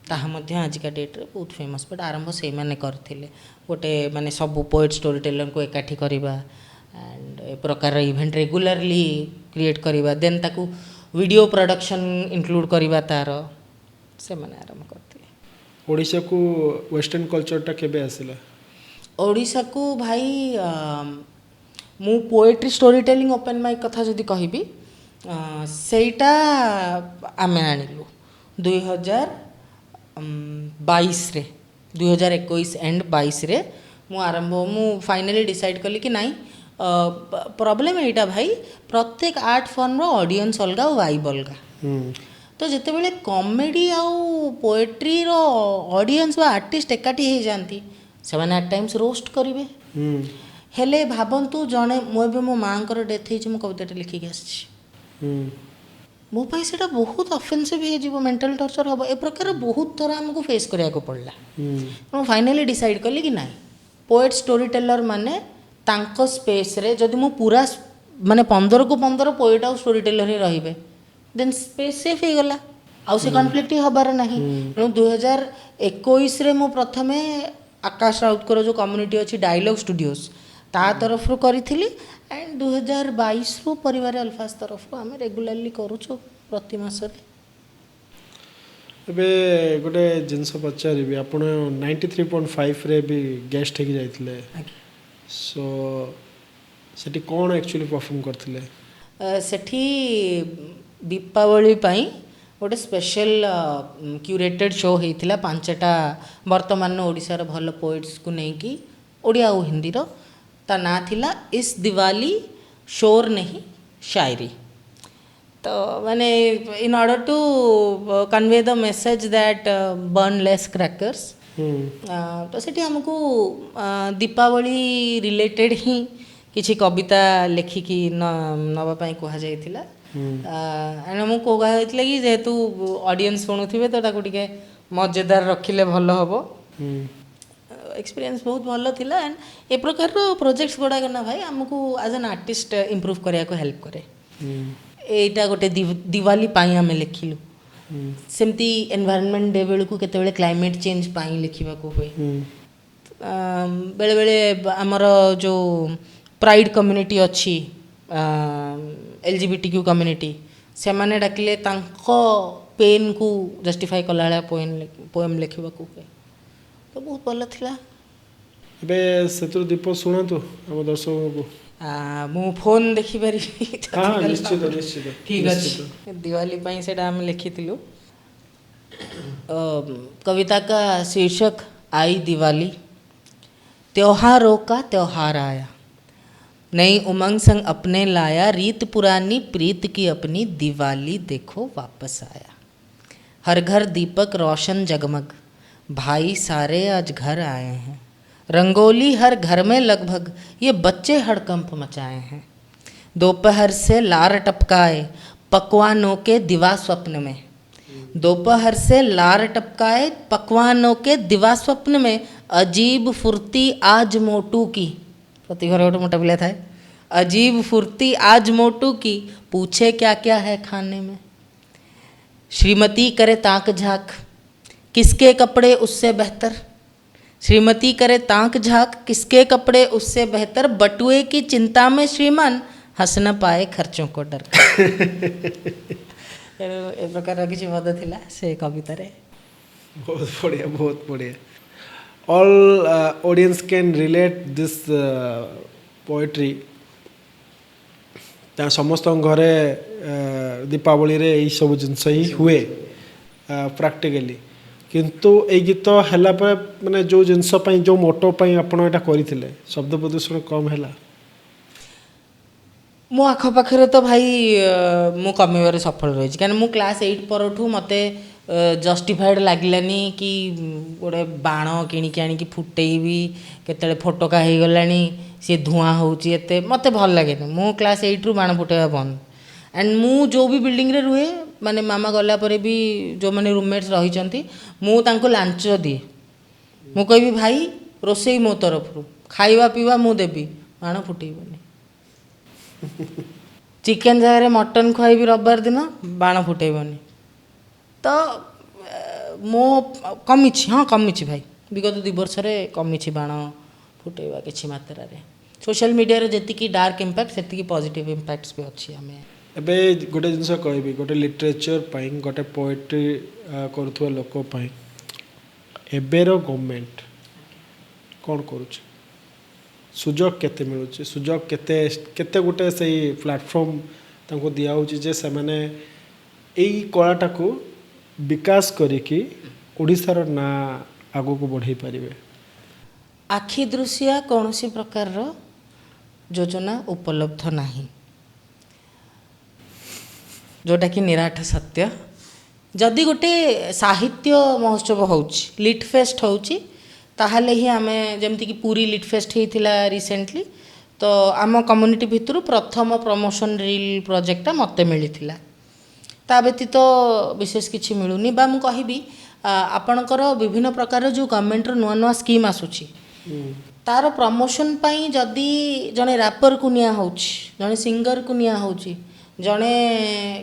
Speaker 1: ताहा मध्य आजिका डेट रे बहुत फेमस बट आरंभ से माने करथिले गोटे माने सब पोएट स्टोरी टेलर को एकाठी करवा एंड ए प्रकार इवेंट रेगुलरली क्रिएट करवा देन ताकू वीडियो प्रोडक्शन इंक्लूड करवा तार से माने आरंभ करथिले
Speaker 2: ओडिशा को वेस्टर्न कल्चर टा केबे आसिला
Speaker 1: ओडिशा को भाई मु poetry story telling open mic कथा जदि कहबी सेटा आमे आनिलु 2022 रे 2021 एंड 22 रे मु आरंभ मु फाइनली डिसाइड कली कि नहीं प्रॉब्लम एटा भाई प्रत्येक आर्ट फॉर्म रो ऑडियंस अलगा वाइब अलगा तो जिते बेले कॉमेडी आउ पोएट्री रो ऑडियंस वा आर्टिस्ट एकाठी हो जाती से एट टाइम्स रोस्ट करेंगे हेले भावतु जड़े मुझे मो माँ डेथ हो कविता लिखिक आसी मो पाई से बहुत अफेन्सिव हो मेंटल टर्चर हम ए प्रकार बहुत थर आमको फेस कराया पड़ा तो फाइनाली डिसाइड कली कि ना पोएट स्टोरी टेलर माने तांको स्पेस रे जदि मु पूरा माने 15 को 15 पोएट आउ स्टोरी टेलर ही रहिबे देन स्पेस सेफ हो गला आउ से कॉन्फ्लिक्ट हबार नहीं तेणु 2021 रे मु प्रथमे आकाश राउतकर जो कम्युनिटी अच्छी डायलॉग स्टूडियोज ତା ତରଫରୁ କରିଥିଲି ଆଣ୍ଡ 2022ରୁ ପରିବାର ଅଲଫାସ୍ ତରଫରୁ ଆମେ ରେଗୁଲାରଲି କରୁଛୁ ପ୍ରତି ମାସରେ।
Speaker 2: ଏବେ ଗୋଟେ ଜିନିଷ ପଚାରିବି, ଆପଣ 93.5ରେ ବି ଗେଷ୍ଟ ହେଇକି ଯାଇଥିଲେ, ସୋ ସେଠି କ'ଣ ଆକ୍ଚୁଆଲି ପରଫର୍ମ କରିଥିଲେ?
Speaker 1: ସେଠି ଦୀପାବଳି ପାଇଁ ଗୋଟେ ସ୍ପେଶାଲ କ୍ୟୁରେଟେଡ଼ ଶୋ ହେଇଥିଲା 5ଟା ବର୍ତ୍ତମାନର ଓଡ଼ିଶାର ଭଲ ପୋଏଟ୍ସକୁ ନେଇକି, ଓଡ଼ିଆ ଆଉ ହିନ୍ଦୀର। ତା ନାଁ ଥିଲା ଇସ୍ ଦିୱାଲି ଶୋର ନେହିଁ शायरी। तो मैंने in order to convey the message that burn less crackers, तो सेठी हमको दीपावली रिलेटेड ही किसी कविता लेखिकी नवा पाई कहा जाइथिला। एंड हमको कहा जाइथिला कि जेहेतु ऑडियंस शुणुथिबे तो ताको टिके मजेदार रखिले भल हबो। एक्सपीरियंस बहुत भल थिला एंड ए प्रकार रो प्रोजेक्ट्स गुडा करना भाई हमको एज एन आर्टिस्ट इंप्रूव करिया को हेल्प करे। एटा गोटे दिवाली पाई आम लिखिलु, सेमती एनवायरनमेंट डे बेलू केते क्लाइमेट चेंज पाई लिखा हुए। बेले बेले आमर जो प्राइड कम्युनिटी अच्छी LGBTQ कम्युनिटी से माने डाकिले तांको पेन को जस्टिफाई कला पोएम लिखा हुए, तो बहुत भल थिला।
Speaker 2: ଏବେ ସେଥିରୁ ଦୀପ ଶୁଣାନ୍ତୁ ଆମ ଦର୍ଶକଙ୍କୁ।
Speaker 1: मु फोन देखी पारि?
Speaker 2: हाँ निश्चित निश्चित
Speaker 1: ठीक अच्छे। दिवाली पाई सेटा हम लिखिथिलु। कविता का शीर्षक आई दिवाली, त्योहारों का त्योहार आया, नई उमंग संग अपने लाया, रीत पुरानी प्रीत की अपनी, दिवाली देखो वापस आया। हर घर दीपक रोशन जगमग, भाई सारे आज घर आए हैं, रंगोली हर घर में लगभग, ये बच्चे हड़कंप मचाए हैं। दोपहर से लार टपकाए पकवानों के दिवा स्वप्न में, दोपहर से लार टपकाए पकवानों के दिवा स्वप्न में, अजीब फुर्ती आज मोटू की, प्रति घर गोटे मोटा पिला था, अजीब फुर्ती आज मोटू की, पूछे क्या क्या है खाने में। श्रीमती करे ताक झाक, किसके कपड़े उससे बेहतर, श्रीमती करे ताक झाक, किसके कपड़े उससे बेहतर, बटुए की चिंता में श्रीमान, हंस न पाए खर्चों को डर। ए प्रकार किसी मद थिला से कविता रे।
Speaker 2: बहुत बढ़िया बहुत बढ़िया। All audience can relate this poetry. समस्त घरे दीपावली रे यही सब जिनस ही हुए प्रैक्टिकली, किंतु ए गीत हैला पर माने जो जिनस पई जो मोटो पई आपण एटा करिथिले शब्द प्रदूषण कम हैला।
Speaker 1: मो आखपाखे तो भाई मु कमिबार सफल रही, क्या मु क्लास 8 परठू मते जस्टिफाइड लगलानी कि गोटे बाण किणिकी आनिकी फुटेबी, केतले फोटका हो गलानी, सी धुआं होउची एते मते भल लगे। मु क्लास 8 रु बाण फुटेबा बंद। एंड मु जो भी बिल्डिंग रे रुए माने मामा गला परे भी जो माने रूममेट्स रही चंती, मु तांको लांच दिए। मु कहबी भाई रोसई मो तरफरु, खाइबा पीवा मु देबी, बाण फुटेबनी। चिकेन जगह मटन खुआबी रविवार दिन, बाण फुटेबनी। तो मो कमी, हाँ कमी भाई, विगत 2 वर्ष कमी बाण फुटेबा किसी मात्रा रे। सोशल मीडिया रे जेतिकी डार्क इम्पैक्ट सेतिकी पॉजिटिव इम्पैक्ट्स भी अच्छी। हमें
Speaker 2: एबे गोटे जिनस कहबी, गोटे लिटरेचर पाई गोटे पोएट्री करुवा लोक पाई एबेर गवर्नमेंट कौन करुछ, सुजोग केते मिलुचे, सुजोग केते केते गोटे सही प्लेटफॉर्म तांको दिया होची जे से माने एई कलाटा को विकास करिकी ओडिसा रो ना आगो को बढ़ाई पारिबे।
Speaker 1: आखि दृश्य कौन सी प्रकार योजना उपलब्ध नहीं, जोटा कि निराठ सत्य। जदि गोटे साहित्य महोत्सव होउची, लिट फेस्ट होउची, ताहले ही आमे जेमती कि पूरी लिट फेस्ट होइथिला रिसेंटली, तो आम कम्युनिटी भितर प्रथम प्रमोशन रील प्रोजेक्टा मते मिलिथिला। ता व्यतीत विशेष किछि मिलुनी। बा मु कहिबी आपणकर विभिन्न प्रकार जो गवर्नमेंट रो नुआ नुआ स्कीम आसुची, तार प्रमोशन पाई जदि जने रैपर को निया होउची, जने सिंगर को निया होउची, जने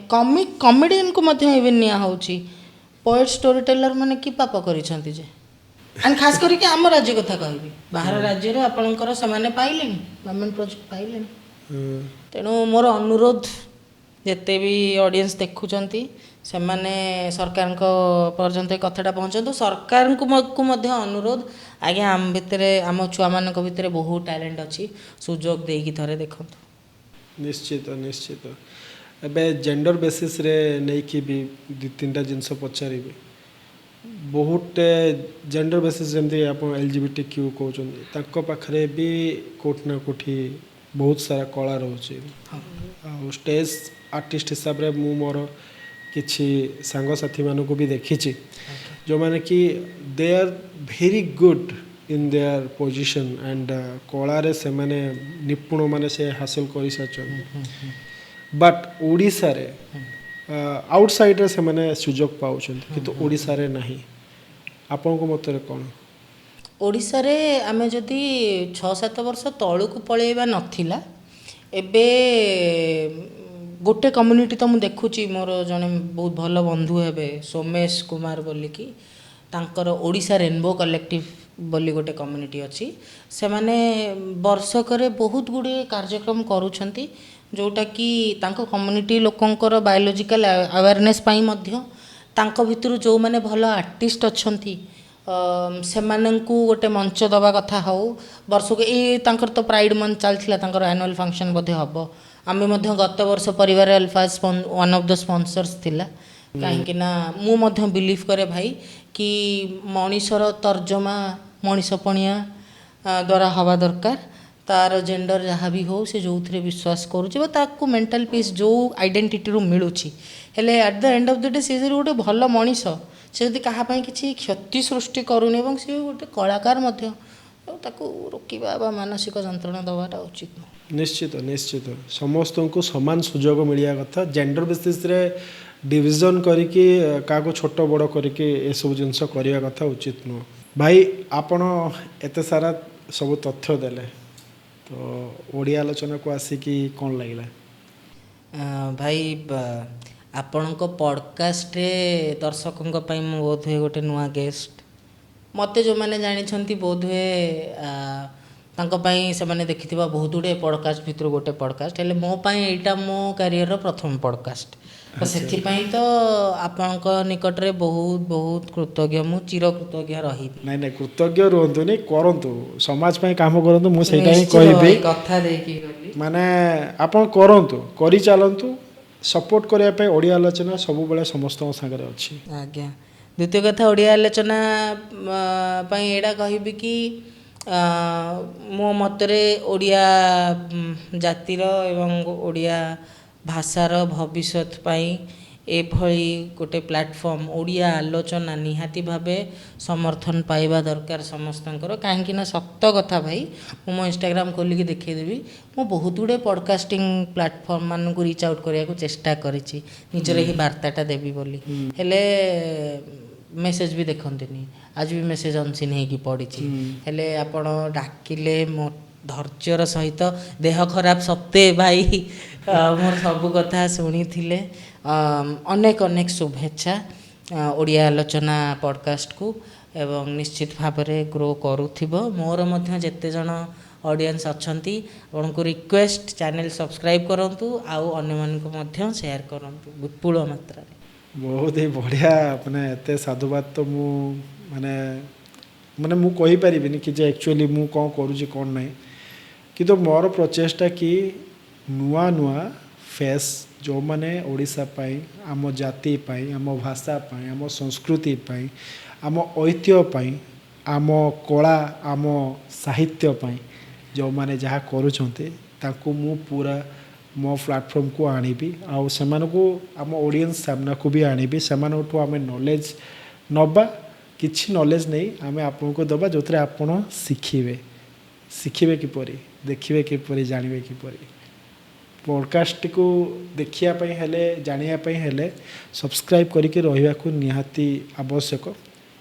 Speaker 1: कॉमेडियन को मध्य इवन निया होउची, पोएट स्टोरी टेलर माने कि पाप करिसंती जे एंड खास करके आम राज्य कथा कहबी बाहर राज्य आपणकर से पाइले गवर्नमेंट प्रोजेक्ट पाइले तेणु मोर अनुरोध जिते भी ऑडियंस देखुंट से सरकार पर्यंत कथाटा पहुँचतु सरकार को मध्य अनुरोध आज्ञा आम भितर आम छुआ मान भितर बहुत टैलेंट अच्छी सुजोग देकी थरे देखु
Speaker 2: निश्चित निश्चित एबे जेंडर बेसिस रे नहीं कि भी दु तीन जिनस पचारि बहुत जेंडर बेसिस जमती आप LGBTQ कहते पाखरे भी कोट ना कोठी बहुत सारा कला रोचे स्टेज आर्टिस्ट हिसाब रे मु मोर किछि सांग साथी मानक भी देखी जो माने कि they are very good in their position and कला रे से माने निपुण माने से हासिल कर साचन बट ओडिसा रे आउटसाइड रे से माने सुजोग पाउछन किंतु ओडिसा रे नाही आपन को मत रे कोन
Speaker 1: ओडिसा रे आमे जदि 6-7 वर्ष तळु पळेबा नथिला एबे गोटे कम्युनिटी तो मुझे देखुची मोर जने बहुत भल बंधु हेबे सोमेश कुमार बोलिकी तांकर ओडिशा रेनबो कलेक्टिव बोली गोटे कम्युनिटी अच्छी से माने वर्षकरे बहुत गुड़े कार्यक्रम करूछंती जोटा कि तांको कम्युनिटी लोकंकर बायोलॉजिकल अवेयरनेस पाई मध्य तांको भितरु जो माने भल आर्टिस्ट अच्छंती सेमानंकु गोटे मंच दबा कथा हो वर्षक ए तांकर तो प्राइड मंथ चलथिला तांकर एनुअल फंक्शन बोधे हबो आमे मध्य गत वर्ष परिवार alpha one of the sponsors थिला कहीं ना मु मध्य बिलीव करे भाई कि मनीषर तर्जमा मनीषपणिया द्वारा हवा दरकार तार जेंडर जहाँ भी हो से जो थे विश्वास करुच्ची मेंटल पीस जो आइडेंटिटी रू मिलूची हेले at the end of the day से गोटे भल मनीष से जदि कहापाई किसी क्षति सृष्टि करूनी एवं से गोटे कलाकार मध्य ताकू रोकिबा बा मानसिक जंत्रणा दवाटा उचित
Speaker 2: निश्चित निश्चित समस्त को समान सुजोग मिलिया कथा जेंडर बेसिस रे डिविजन करिकी काको छोट बड़ करिकी ए सब जिंस करिया कथा उचित नो भाई आपण एते सारा सब तथ्य देले तो ओडिया आलोचना को आसिकी कौन लगिला
Speaker 1: भाई आपणक पॉडकास्ट रे दर्शकों पई मु बोध हुए गोटे नुआ गेस्ट मते जो माने जानी बोध हुए तांको पई से माने देखिथिबा बहुत गुडे पॉडकास्ट भितर गोटे पॉडकास्ट हेले मो पई एटा मो करियर रो प्रथम पॉडकास्ट तो सेथि पई तो आपणक निकट रे बहुत बहुत कृतज्ञ मु चिर कृतज्ञ रही
Speaker 2: नहीं नहीं कृतज्ञ रहंतु नहीं करंतु समाज पई काम करंतु मु सेटा ही कहबी
Speaker 1: कथा देकी गली
Speaker 2: माने आपण करंतु करि चालंतु सपोर्ट करिया पे ओडिया आलोचना सब बेले समस्त संगे अछि
Speaker 1: आज्ञा द्वितीय कथा ओडिया आलोचना पई एडा कहबी कि मो मतरे ओडिया जातिर एवं ओडिया भाषार भविष्यत पाई एभली गोटे प्लेटफॉर्म ओडिया आलोचना निहाती भावे समर्थन पाइबा दरकार समस्तंकर कहीं ना सत्य कथा भाई मो इंस्टाग्राम खोलिकी देखीदेवी मो बहुत गुड़े पॉडकास्टिंग प्लेटफॉर्म मान को रीच आउट करने को चेष्टा करी निजर ही वार्ताटा देवी बोली हेले मेसेज भी देखंतनी आज भी मेसेज अनसीन होगी पड़ी हेले आपण डाकिले मो धैर्यर सहित देह खराब सत्ते भाई मोर सब कथा शुणी थिले अनेक अनेक शुभेच्छा ओडिया आलोचना पॉडकास्ट को एवं निश्चित भाव में ग्रो करूथिबो मोर मध्य जेते जन ऑडियंस अच्छंती उनको रिक्वेस्ट चैनल सब्सक्राइब करंतु आउ अन्य मन को मध्य शेयर करंतु विपुल मात्रा रे
Speaker 2: बहुत ही बढ़िया अपने एते साधुवाद तो मु माने माने मु कहि परिबिनी कि जे एक्चुअली मु कोन करूची कोन नाही कि तो मोर प्रचेष्टा कि नुआ नुआ फेस जो माने ओडिशा पाई आम जाति पाई आम भाषा पाई आम संस्कृति पाई आम ऐतिह्य पाई आम कला आम साहित्य पाई जो माने जहाँ करूछंते ताको मु पूरा मो प्लेटफॉर्म को आनिबी आउ सेमानकु आम ऑडियंस सामना को भी आनिबी सेमानठु आमे नॉलेज नबा किछि नॉलेज नहीं आमे आपनको दबा जोतरे आपण शिखिबे किपरि देखिबे किपरि जानिबे किपरि पॉडकास्ट को देखिया पई हेले जानिया पई हेले सब्सक्राइब करिके रहिबा को निहाती आवश्यक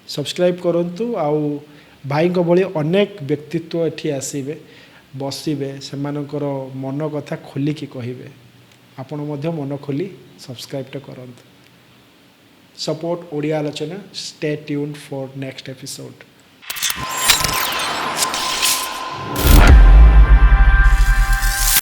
Speaker 2: सब्सक्राइब करंतु आउ भाई को भली अनेक व्यक्तित्व एठी आसीबे बसिबे सेमानकर मन कथा खोलिकी कहिबे आपण मध्य मन खोली सब्सक्राइब करंतु सपोर्ट ओडिया आलोचना stay tuned for next episode